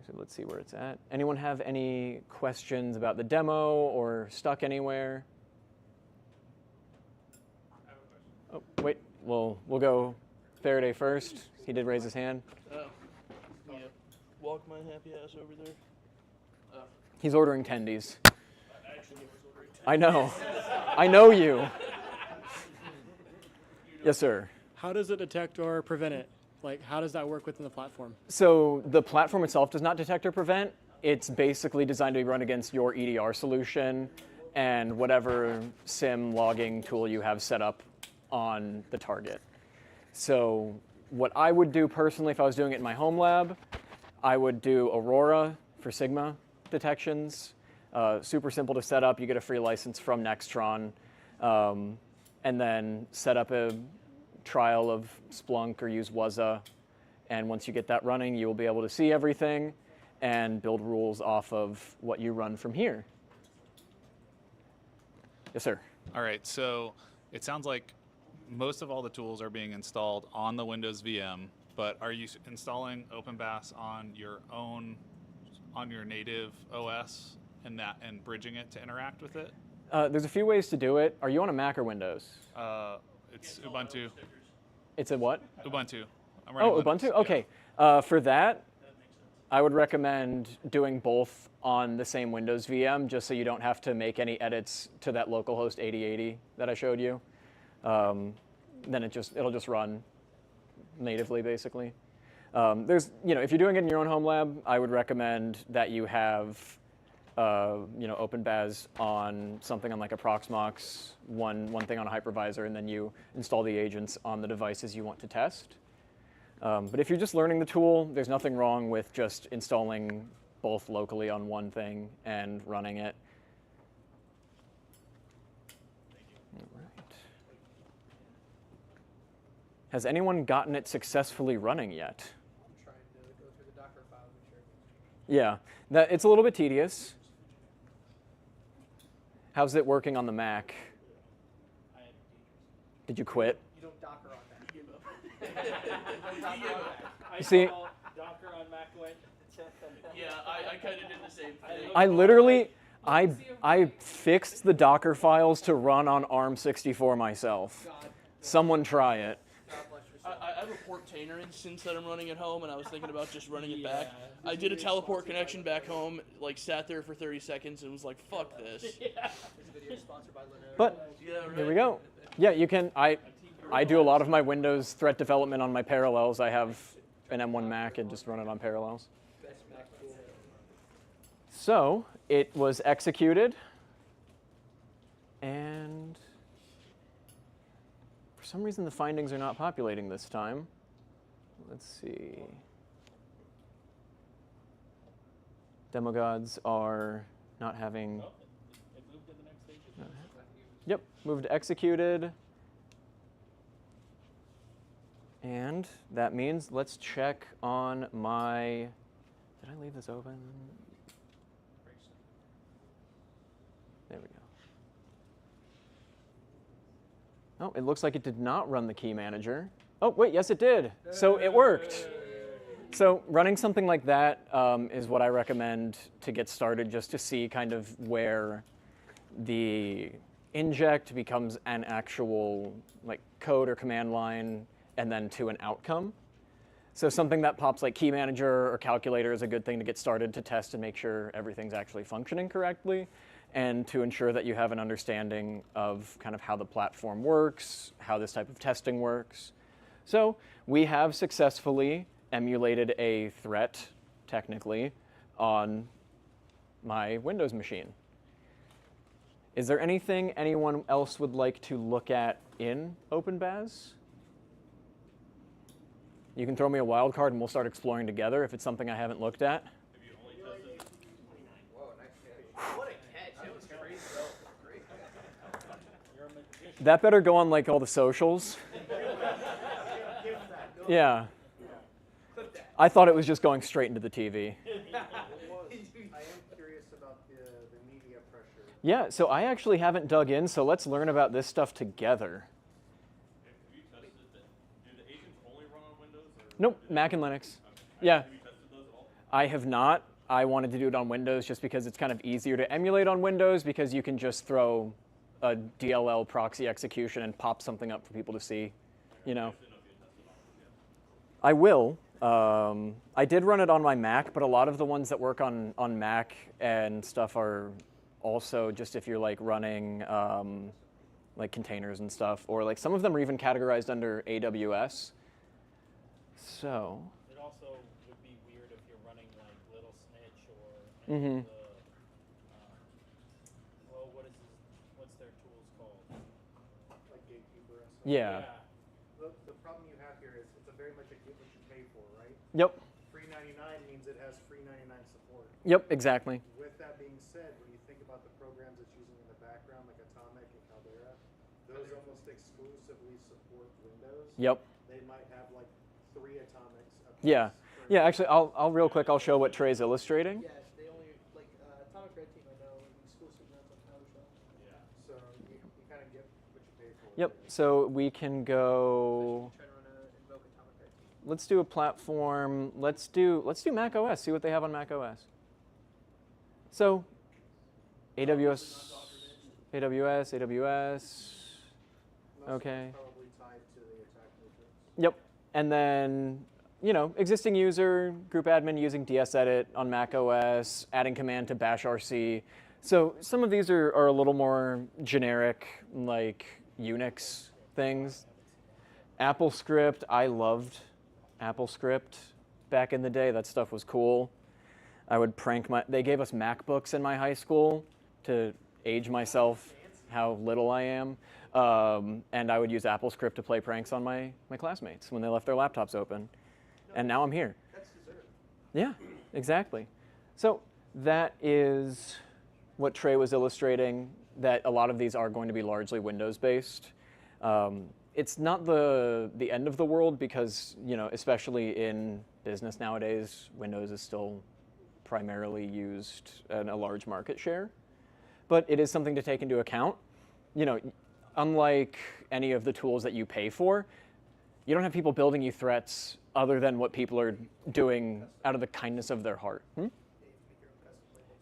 So let's see where it's at. Anyone have any questions about the demo or stuck anywhere? Oh, wait, we'll go Faraday first. He did raise his hand. Oh. Yeah. Walk my happy ass over there. He's ordering tendies. Actually, I was ordering I know. I know you. Yes, sir. How does it detect or prevent it? Like, how does that work within the platform? So the platform itself does not detect or prevent. It's basically designed to be run against your EDR solution and whatever SIM logging tool you have set up on the target. So what I would do personally if I was doing it in my home lab, I would do Aurora for Sigma detections. Super simple to set up. You get a free license from Nextron. And then set up a trial of Splunk or use Wuzza. And once you get that running, you will be able to see everything and build rules off of what you run from here. Yes, sir. All right, so it sounds like most of all the tools are being installed on the Windows VM, but are you installing OpenBAS on your own, on your native OS and bridging it to interact with it? There's a few ways to do it. Are you on a Mac or Windows? It's Ubuntu. It's a what? Ubuntu. I'm Oh, running Ubuntu? Linux, Okay. For that, I would recommend doing both on the same Windows VM, just so you don't have to make any edits to that localhost 8080 that I showed you. Then it'll just run natively, basically. If you're doing it in your own home lab, I would recommend that you have OpenBAS on something on like a Proxmox, one thing on a hypervisor, and then you install the agents on the devices you want to test. But if you're just learning the tool, there's nothing wrong with just installing both locally on one thing and running it. All right. Has anyone gotten it successfully running yet? I'm trying to go through the Docker file and share. Yeah, it's a little bit tedious. How's it working on the Mac? Did you quit? You don't Docker on that. You give up. I See- saw Docker on Mac went. Yeah, I kind of did the same thing. I literally, I fixed the Docker files to run on ARM64 myself. Someone try it. God bless yourself. I have a Portainer instance that I'm running at home, and I was thinking about just running it back. I did a teleport connection back home, like sat there for 30 seconds, and was like, "Fuck this." This video is sponsored by Lenovo. But Yeah, right. here we go. Yeah, you can. I do a lot of my Windows threat development on my Parallels. I have an M1 Mac and just run it on Parallels. Best Mac tool. So it was executed, and for some reason the findings are not populating this time. Let's see. Demo gods are not having. It moved to the next stage. Yep, moved to executed. And that means let's check on my. Did I leave this open? There we go. Oh, it looks like it did not run the key manager. Oh, wait, yes it did. So it worked. So running something like that is what I recommend to get started, just to see kind of where the inject becomes an actual like code or command line and then to an outcome. So something that pops like key manager or calculator is a good thing to get started to test and make sure everything's actually functioning correctly, and to ensure that you have an understanding of kind of how the platform works, how this type of testing works. So we have successfully emulated a threat, technically, on my Windows machine. Is there anything anyone else would like to look at in OpenBAS? You can throw me a wild card and we'll start exploring together if it's something I haven't looked at. Whoa, nice catch. What a catch. That was crazy. Great. That better go on like all the socials. Yeah. I thought it was just going straight into the TV. I am curious about the media pressure. Yeah, so I actually haven't dug in, so let's learn about this stuff together. Have you tested that? Do the agents only run on Windows? Or Nope, Mac and Linux. Yeah. Have you tested those at all? I have not. I wanted to do it on Windows just because it's kind of easier to emulate on Windows, because you can just throw a DLL proxy execution and pop something up for people to see, you know. I will. I did run it on my Mac, but a lot of the ones that work on Mac and stuff are also just if you're like running like containers and stuff, or like some of them are even categorized under AWS. So. It also would be weird if you're running like Little Snitch or Mm-hmm. what's their tools called? Like Gatekeeper and stuff. Yeah. The problem you have here is it's a very much a get what you pay for, right? Yep. Free 99 means it has free 99 support. Yep, exactly. With that being said, when you think about the programs it's using in the background, like Atomic and Caldera, those almost exclusively support Windows. Yep. They might have like 3 Atomics. Yeah. Yeah, actually, I'll real quick, I'll show what Trey's illustrating. Yes, they only, like, Atomic Red Team, I know, exclusive runs on PowerShell. Yeah. So you kind of get what you pay for. Yep, so we can go, Try to run invoke Atomic Red Team. let's do a platform, let's do Mac OS, see what they have on Mac OS. So, AWS, okay. Probably tied to the attack matrix. Yep, and then, you know, existing user, group admin using DSEdit on Mac OS, adding command to bash RC. So some of these are a little more generic, like Unix things. AppleScript, I loved AppleScript back in the day. That stuff was cool. I would prank they gave us MacBooks in my high school to age myself how little I am. And I would use AppleScript to play pranks on my classmates when they left their laptops open. And now I'm here. That's deserved. Yeah, exactly. So that is what Trey was illustrating, that a lot of these are going to be largely Windows-based. It's not the end of the world because, you know, especially in business nowadays, Windows is still primarily used in a large market share. But it is something to take into account. You know, unlike any of the tools that you pay for, you don't have people building you threats other than what people are doing out of the kindness of their heart.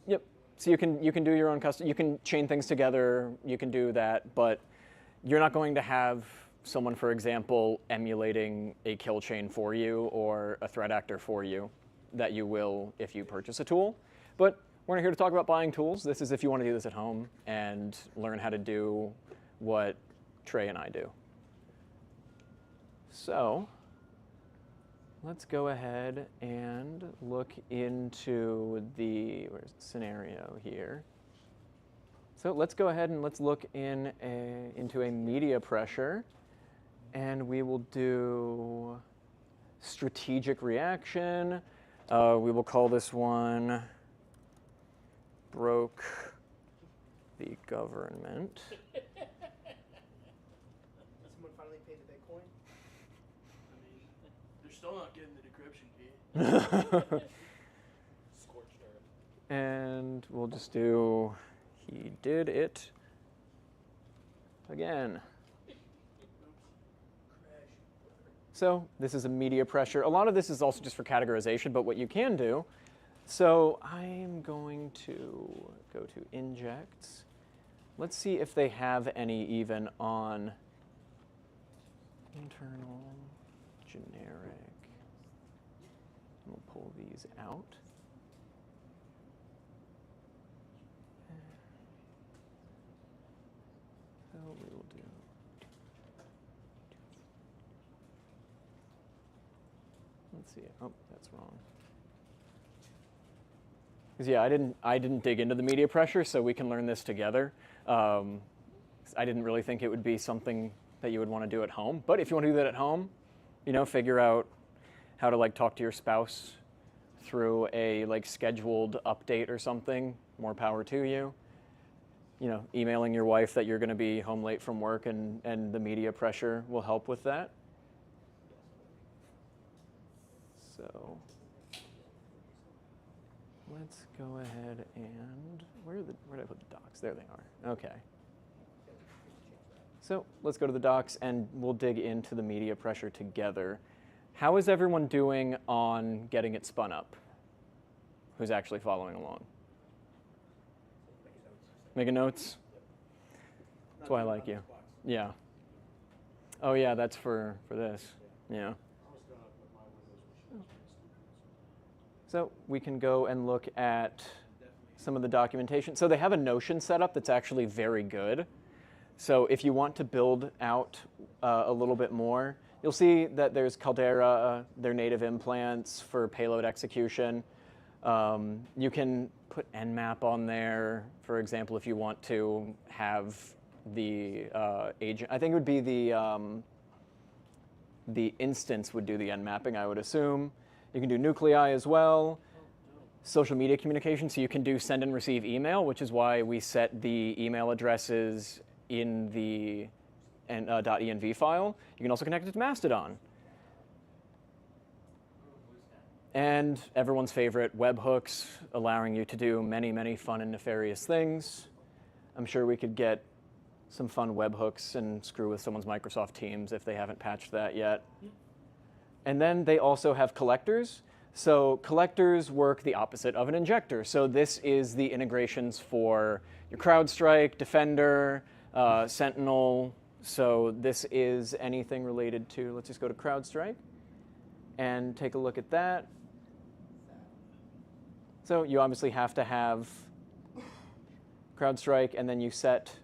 Yep. So you can do your own custom. You can chain things together. You can do that, but you're not going to have someone, for example, emulating a kill chain for you or a threat actor for you that you will if you purchase a tool. But we're not here to talk about buying tools. This is if you want to do this at home and learn how to do what Trey and I do. So let's go ahead and look into the scenario here. So let's go ahead and let's look into a media pressure, and we will do strategic reaction. We will call this one broke the government. Someone finally paid the Bitcoin? I mean, they're still not getting the decryption key. Scorched earth. And we'll just do, he did it again. So this is a media pressure. A lot of this is also just for categorization, but what you can do, so I'm going to go to injects. Let's see if they have any even on internal, generic. We'll pull these out. So we will do. Let's see. Oh, that's wrong. Because yeah, I didn't dig into the media pressure, so we can learn this together. I didn't really think it would be something that you would want to do at home. But if you want to do that at home, you know, figure out how to like talk to your spouse through a like scheduled update or something, more power to you. You know, emailing your wife that you're going to be home late from work and the media pressure will help with that. So let's go ahead and, where did I put the docs? There they are. Okay. So let's go to the docs and we'll dig into the media pressure together. How is everyone doing on getting it spun up? Who's actually following along? Making notes? That's why I like you. Yeah. Oh yeah, that's for this. Yeah. So we can go and look at some of the documentation. So they have a Notion setup that's actually very good. So if you want to build out a little bit more, you'll see that there's Caldera, their native implants for payload execution. You can put Nmap on there, for example, if you want to have the agent. I think it would be the instance would do the Nmapping, I would assume. You can do nuclei as well. Social media communication, so you can do send and receive email, which is why we set the email addresses in the .env file. You can also connect it to Mastodon. And everyone's favorite, webhooks, allowing you to do many, many fun and nefarious things. I'm sure we could get some fun webhooks and screw with someone's Microsoft Teams if they haven't patched that yet. And then they also have collectors. So collectors work the opposite of an injector. So this is the integrations for your CrowdStrike, Defender, Sentinel. So this is anything related to, let's just go to CrowdStrike and take a look at that. So you obviously have to have CrowdStrike, and then you set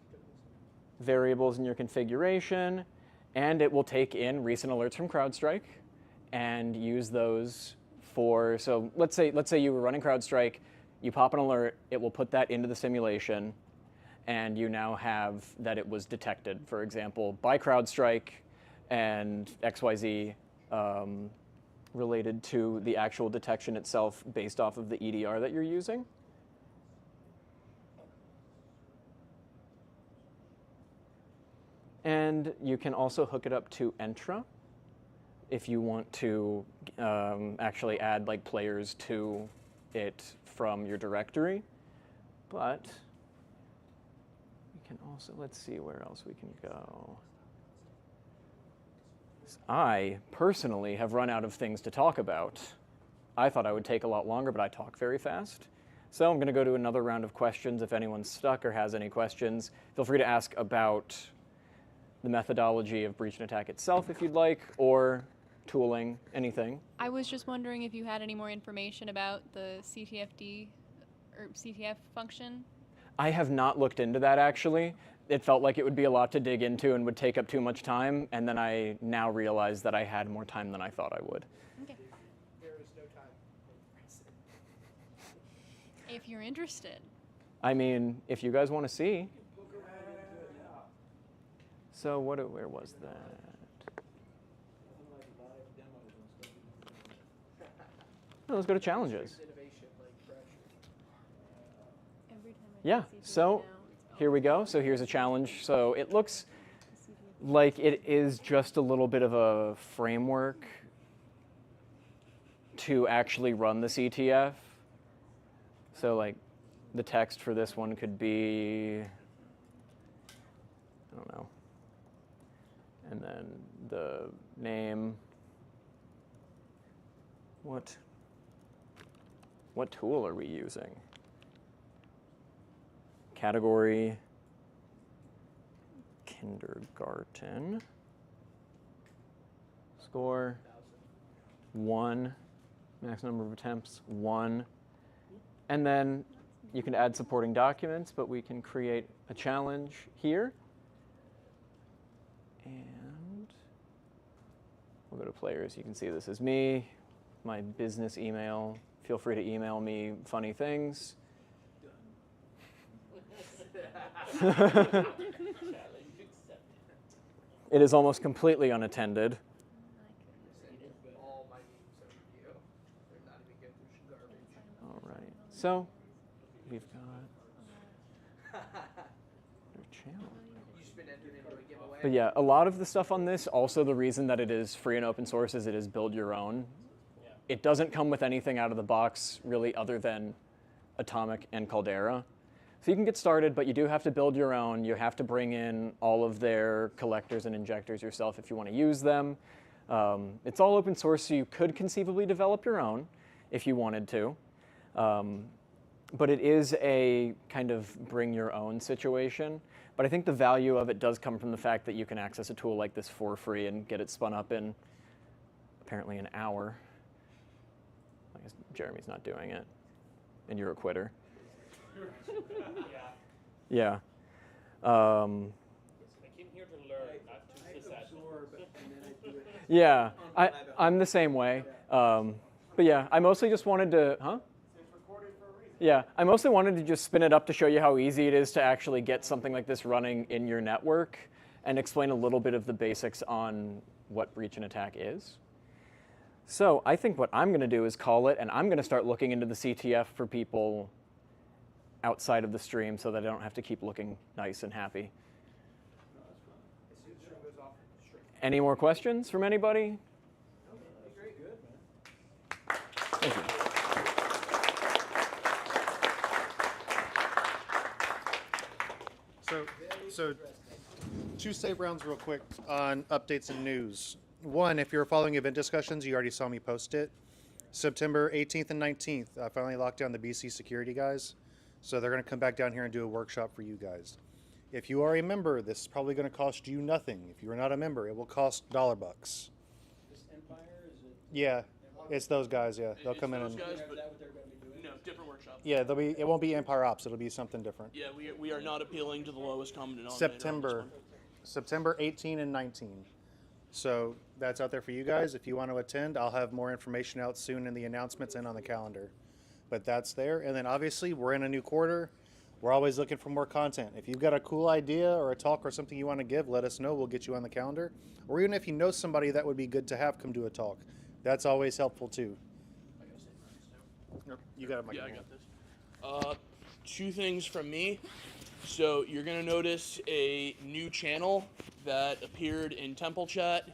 variables in your configuration, and it will take in recent alerts from CrowdStrike and use those for, so let's say you were running CrowdStrike, you pop an alert, it will put that into the simulation, and you now have that it was detected, for example, by CrowdStrike and XYZ related to the actual detection itself based off of the EDR that you're using. And you can also hook it up to Entra if you want to actually add like players to it from your directory. But we can also, let's see where else we can go. I personally have run out of things to talk about. I thought I would take a lot longer, but I talk very fast. So I'm going to go to another round of questions. If anyone's stuck or has any questions, feel free to ask about the methodology of breach and attack itself if you'd like, or tooling, anything. I was just wondering if you had any more information about the CTFD or CTF function. I have not looked into that actually. It felt like it would be a lot to dig into and would take up too much time, and then I now realize that I had more time than I thought I would. Okay. There is no time. If you're interested. I mean, if you guys want to see. So where was that? No, let's go to challenges. Yeah, so here we go. So here's a challenge. So it looks like it is just a little bit of a framework to actually run the CTF. So like the text for this one could be, I don't know. And then the name, what tool are we using? Category kindergarten. Score 1. Max number of attempts 1. And then you can add supporting documents, but we can create a challenge here. And we'll go to players. You can see this is me, my business email. Feel free to email me funny things. It is almost completely unattended. All right, so we've got our channel. But yeah, a lot of the stuff on this, also the reason that it is free and open source is it is build your own. It doesn't come with anything out of the box really other than Atomic and Caldera. So you can get started, but you do have to build your own. You have to bring in all of their collectors and injectors yourself if you want to use them. It's all open source, so you could conceivably develop your own if you wanted to. But it is a kind of bring your own situation. But I think the value of it does come from the fact that you can access a tool like this for free and get it spun up in apparently an hour. I guess Jeremy's not doing it, and you're a quitter. Yeah. I came here to learn, not to absorb, and then I do it. Yeah, I'm the same way. But yeah, I mostly just wanted to, Yeah, I mostly wanted to just spin it up to show you how easy it is to actually get something like this running in your network and explain a little bit of the basics on what breach and attack is. So I think what I'm going to do is call it, and I'm going to start looking into the CTF for people outside of the stream so that I don't have to keep looking nice and happy. Any more questions from anybody? Thank you. So 2 save rounds real quick on updates and news. 1, if you're following event discussions, you already saw me post it. September 18th and 19th, I finally locked down the BC security guys. So they're going to come back down here and do a workshop for you guys. If you are a member, this is probably going to cost you nothing. If you are not a member, it will cost $1. This Empire, is it? Yeah, it's those guys, yeah. They'll come in and... Guys, but no, different workshop. Yeah, it won't be Empire Ops, it'll be something different. Yeah, we are not appealing to the lowest common denominator. September 18 and 19. So that's out there for you guys. If you want to attend, I'll have more information out soon in the announcements and on the calendar. But that's there. And then obviously we're in a new quarter. We're always looking for more content. If you've got a cool idea or a talk or something you want to give, let us know. We'll get you on the calendar. Or even if you know somebody that would be good to have come do a talk, that's always helpful too. You got it, Mike. Yeah, I got this. 2 things from me. So you're going to notice a new channel that appeared in Temple Chat,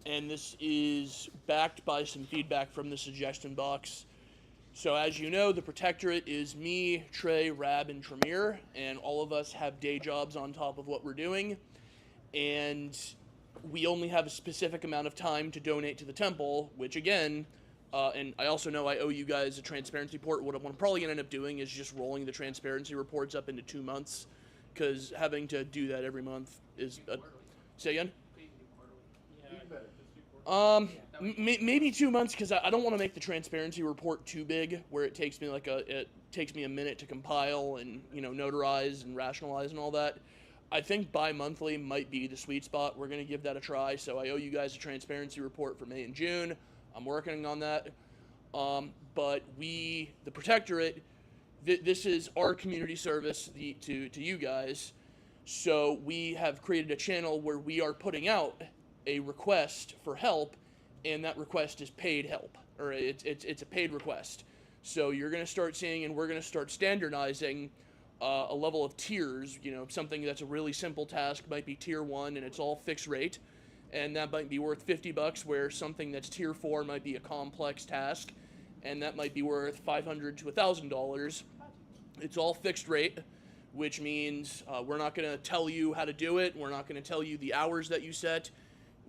and this is backed by some feedback from the suggestion box. So as you know, the Protectorate is me, Trey, Rab, and Tremere, and all of us have day jobs on top of what we're doing, and we only have a specific amount of time to donate to the temple, which again, and I also know I owe you guys a transparency report. What I'm probably going to end up doing is just rolling the transparency reports up into 2 months, because having to do that every month is... say again? Maybe 2 months, because I don't want to make the transparency report too big, where it takes me a minute to compile and notarize and rationalize and all that. I think bi-monthly might be the sweet spot. We're going to give that a try. So I owe you guys a transparency report for May and June. I'm working on that. But the Protectorate, this is our community service to you guys. So we have created a channel where we are putting out a request for help, and that request is paid help, or it's a paid request. So you're going to start seeing, and we're going to start standardizing a level of tiers. Something that's a really simple task might be tier 1, and it's all fixed rate, and that might be worth $50, where something that's tier 4 might be a complex task, and that might be worth $500 to $1,000. It's all fixed rate, which means we're not going to tell you how to do it. We're not going to tell you the hours that you set.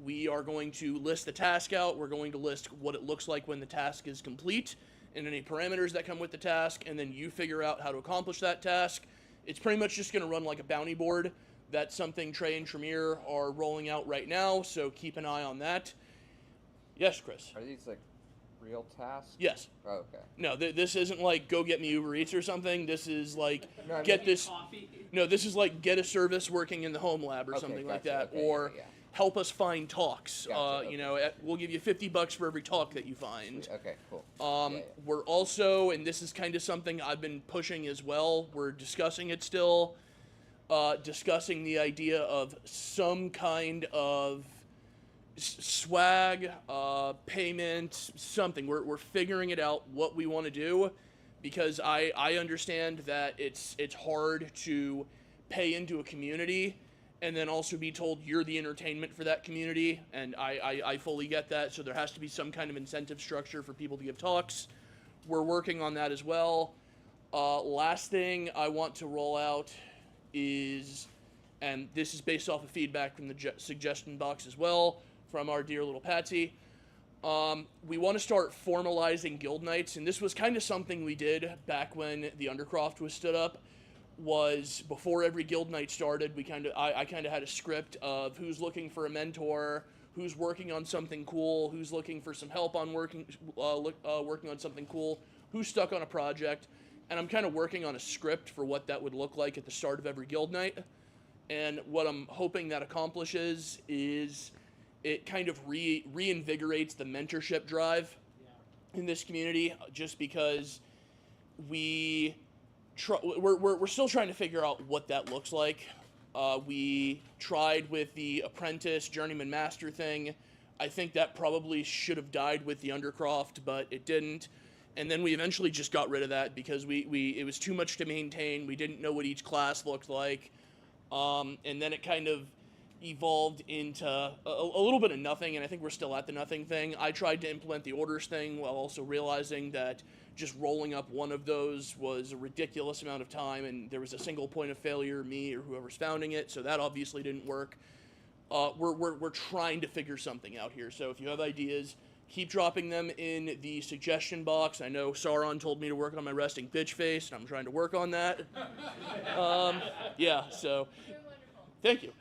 We are going to list the task out. We're going to list what it looks like when the task is complete and any parameters that come with the task, and then you figure out how to accomplish that task. It's pretty much just going to run like a bounty board. That's something Trey and Tremere are rolling out right now, so keep an eye on that. Yes, Chris? Are these like real tasks? Yes. Oh, okay. No, this isn't like go get me Uber Eats or something. This is like No, I get mean- this. No, this is like get a service working in the home lab or Okay, something like gotcha, that, okay, or yeah. help us find talks. Gotcha, You know, we'll give you $50 for every talk that you find. Okay, cool. Yeah. We're also, and this is kind of something I've been pushing as well. We're discussing it still. Discussing the idea of some kind of swag, payment, something. We're figuring it out what we want to do, because I understand that it's hard to pay into a community and then also be told you're the entertainment for that community, and I fully get that. So there has to be some kind of incentive structure for people to give talks. We're working on that as well. Last thing I want to roll out is, and this is based off of feedback from the suggestion box as well, from our dear little Patsy. We want to start formalizing guild nights, and this was kind of something we did back when the Undercroft was stood up. Was before every guild night started, I kind of had a script of who's looking for a mentor, who's working on something cool, who's looking for some help on working on something cool, who's stuck on a project, and I'm kind of working on a script for what that would look like at the start of every guild night. And what I'm hoping that accomplishes is it kind of reinvigorates the mentorship drive in this community, just because we're still trying to figure out what that looks like. We tried with the apprentice journeyman master thing. I think that probably should have died with the Undercroft, but it didn't. And then we eventually just got rid of that because it was too much to maintain. We didn't know what each class looked like. And then it kind of evolved into a little bit of nothing, and I think we're still at the nothing thing. I tried to implement the orders thing while also realizing that just rolling up one of those was a ridiculous amount of time, and there was a single point of failure, me or whoever's founding it, so that obviously didn't work. We're trying to figure something out here, so if you have ideas, keep dropping them in the suggestion box. I know Sauron told me to work on my resting bitch face, and I'm trying to work on that. Yeah, so thank you.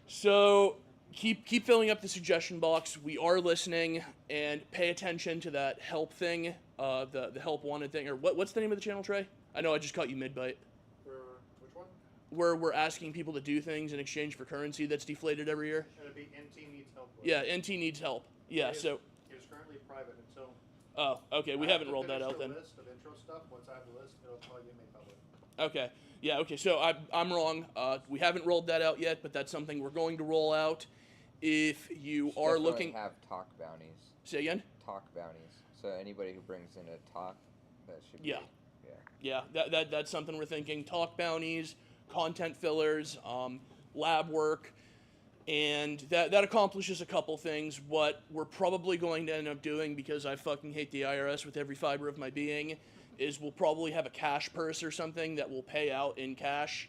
So keep filling up the suggestion box. We are listening, and pay attention to that help thing, the help wanted thing, or what's the name of the channel, Trey? I know I just caught you mid-bite. Which one? Where we're asking people to do things in exchange for currency that's deflated every year. It'll be NT needs help. Yeah, NT needs help. Yeah, so. It is currently private until. Oh, okay. We haven't rolled that out then. List of intro stuff. Once I have the list, it'll probably be made public. Okay. Yeah, okay, so I'm wrong. We haven't rolled that out yet, but that's something we're going to roll out. If you are looking... have talk bounties. Say again? Talk bounties. So anybody who brings in a talk, that should be... Yeah, that's something we're thinking. Talk bounties, content fillers, lab work, and that accomplishes a couple things. What we're probably going to end up doing, because I fucking hate the IRS with every fiber of my being, is we'll probably have a cash purse or something that will pay out in cash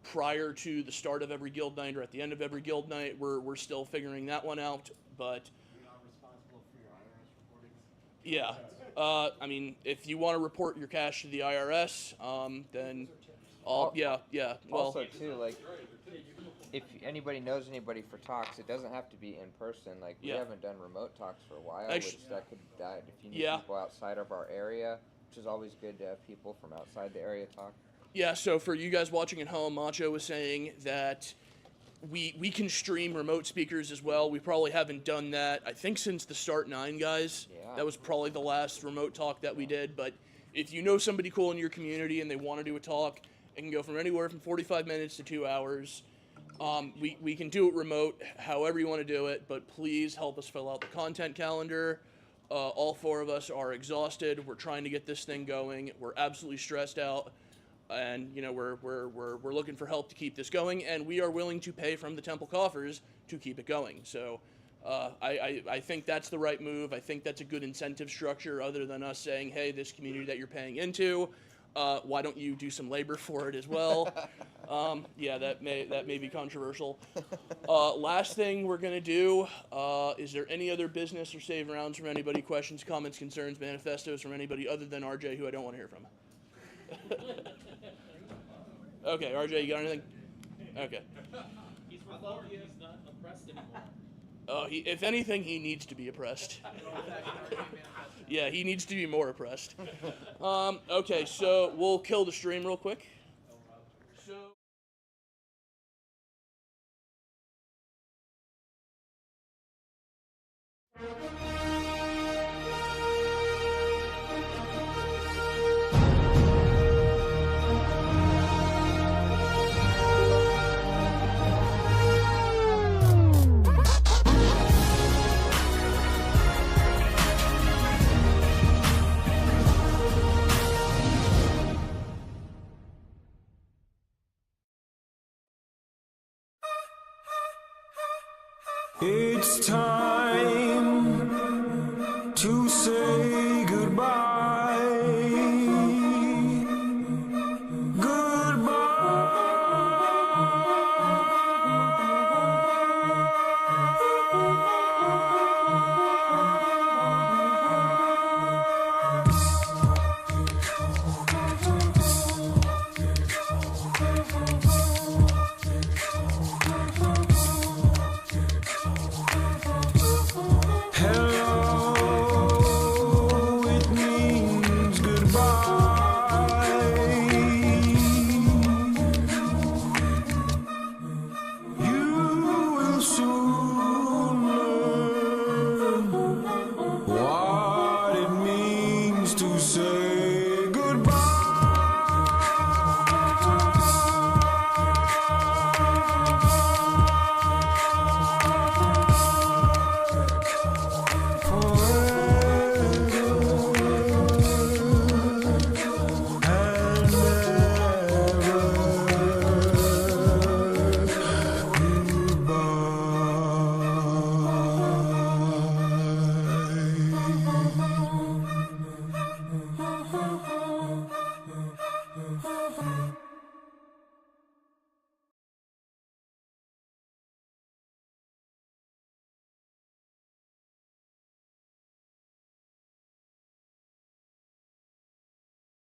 prior to the start of every guild night or at the end of every guild night. We're still figuring that one out, but You're not responsible for your IRS reporting? yeah. I mean, if you want to report your cash to the IRS, then yeah. Well, also too, like, if anybody knows anybody for talks, it doesn't have to be in person. Like, we haven't done remote talks for a while, which that could die. If you need people outside of our area, which is always good to have people from outside the area talk. Yeah, so for you guys watching at home, Macho was saying that we can stream remote speakers as well. We probably haven't done that, I think, since the Start 9 guys. Yeah. That was probably the last remote talk that we did. But if you know somebody cool in your community and they want to do a talk, it can go from anywhere from 45 minutes to 2 hours. We can do it remote, however you want to do it, but please help us fill out the content calendar. All four of us are exhausted. We're trying to get this thing going. We're absolutely stressed out, and we're looking for help to keep this going. And we are willing to pay from the temple coffers to keep it going. So, I think that's the right move. I think that's a good incentive structure, other than us saying, "Hey, this community that you're paying into, why don't you do some labor for it as well? Yeah, that may be controversial. Last thing we're gonna do, is there any other business or save rounds from anybody? Questions, comments, concerns, manifestos from anybody other than RJ, who I don't want to hear from? Okay, RJ, you got anything? Okay. He's not oppressed anymore. Oh, if anything, he needs to be oppressed. Yeah, he needs to be more oppressed. Okay, so we'll kill the stream real quick. So. It's time.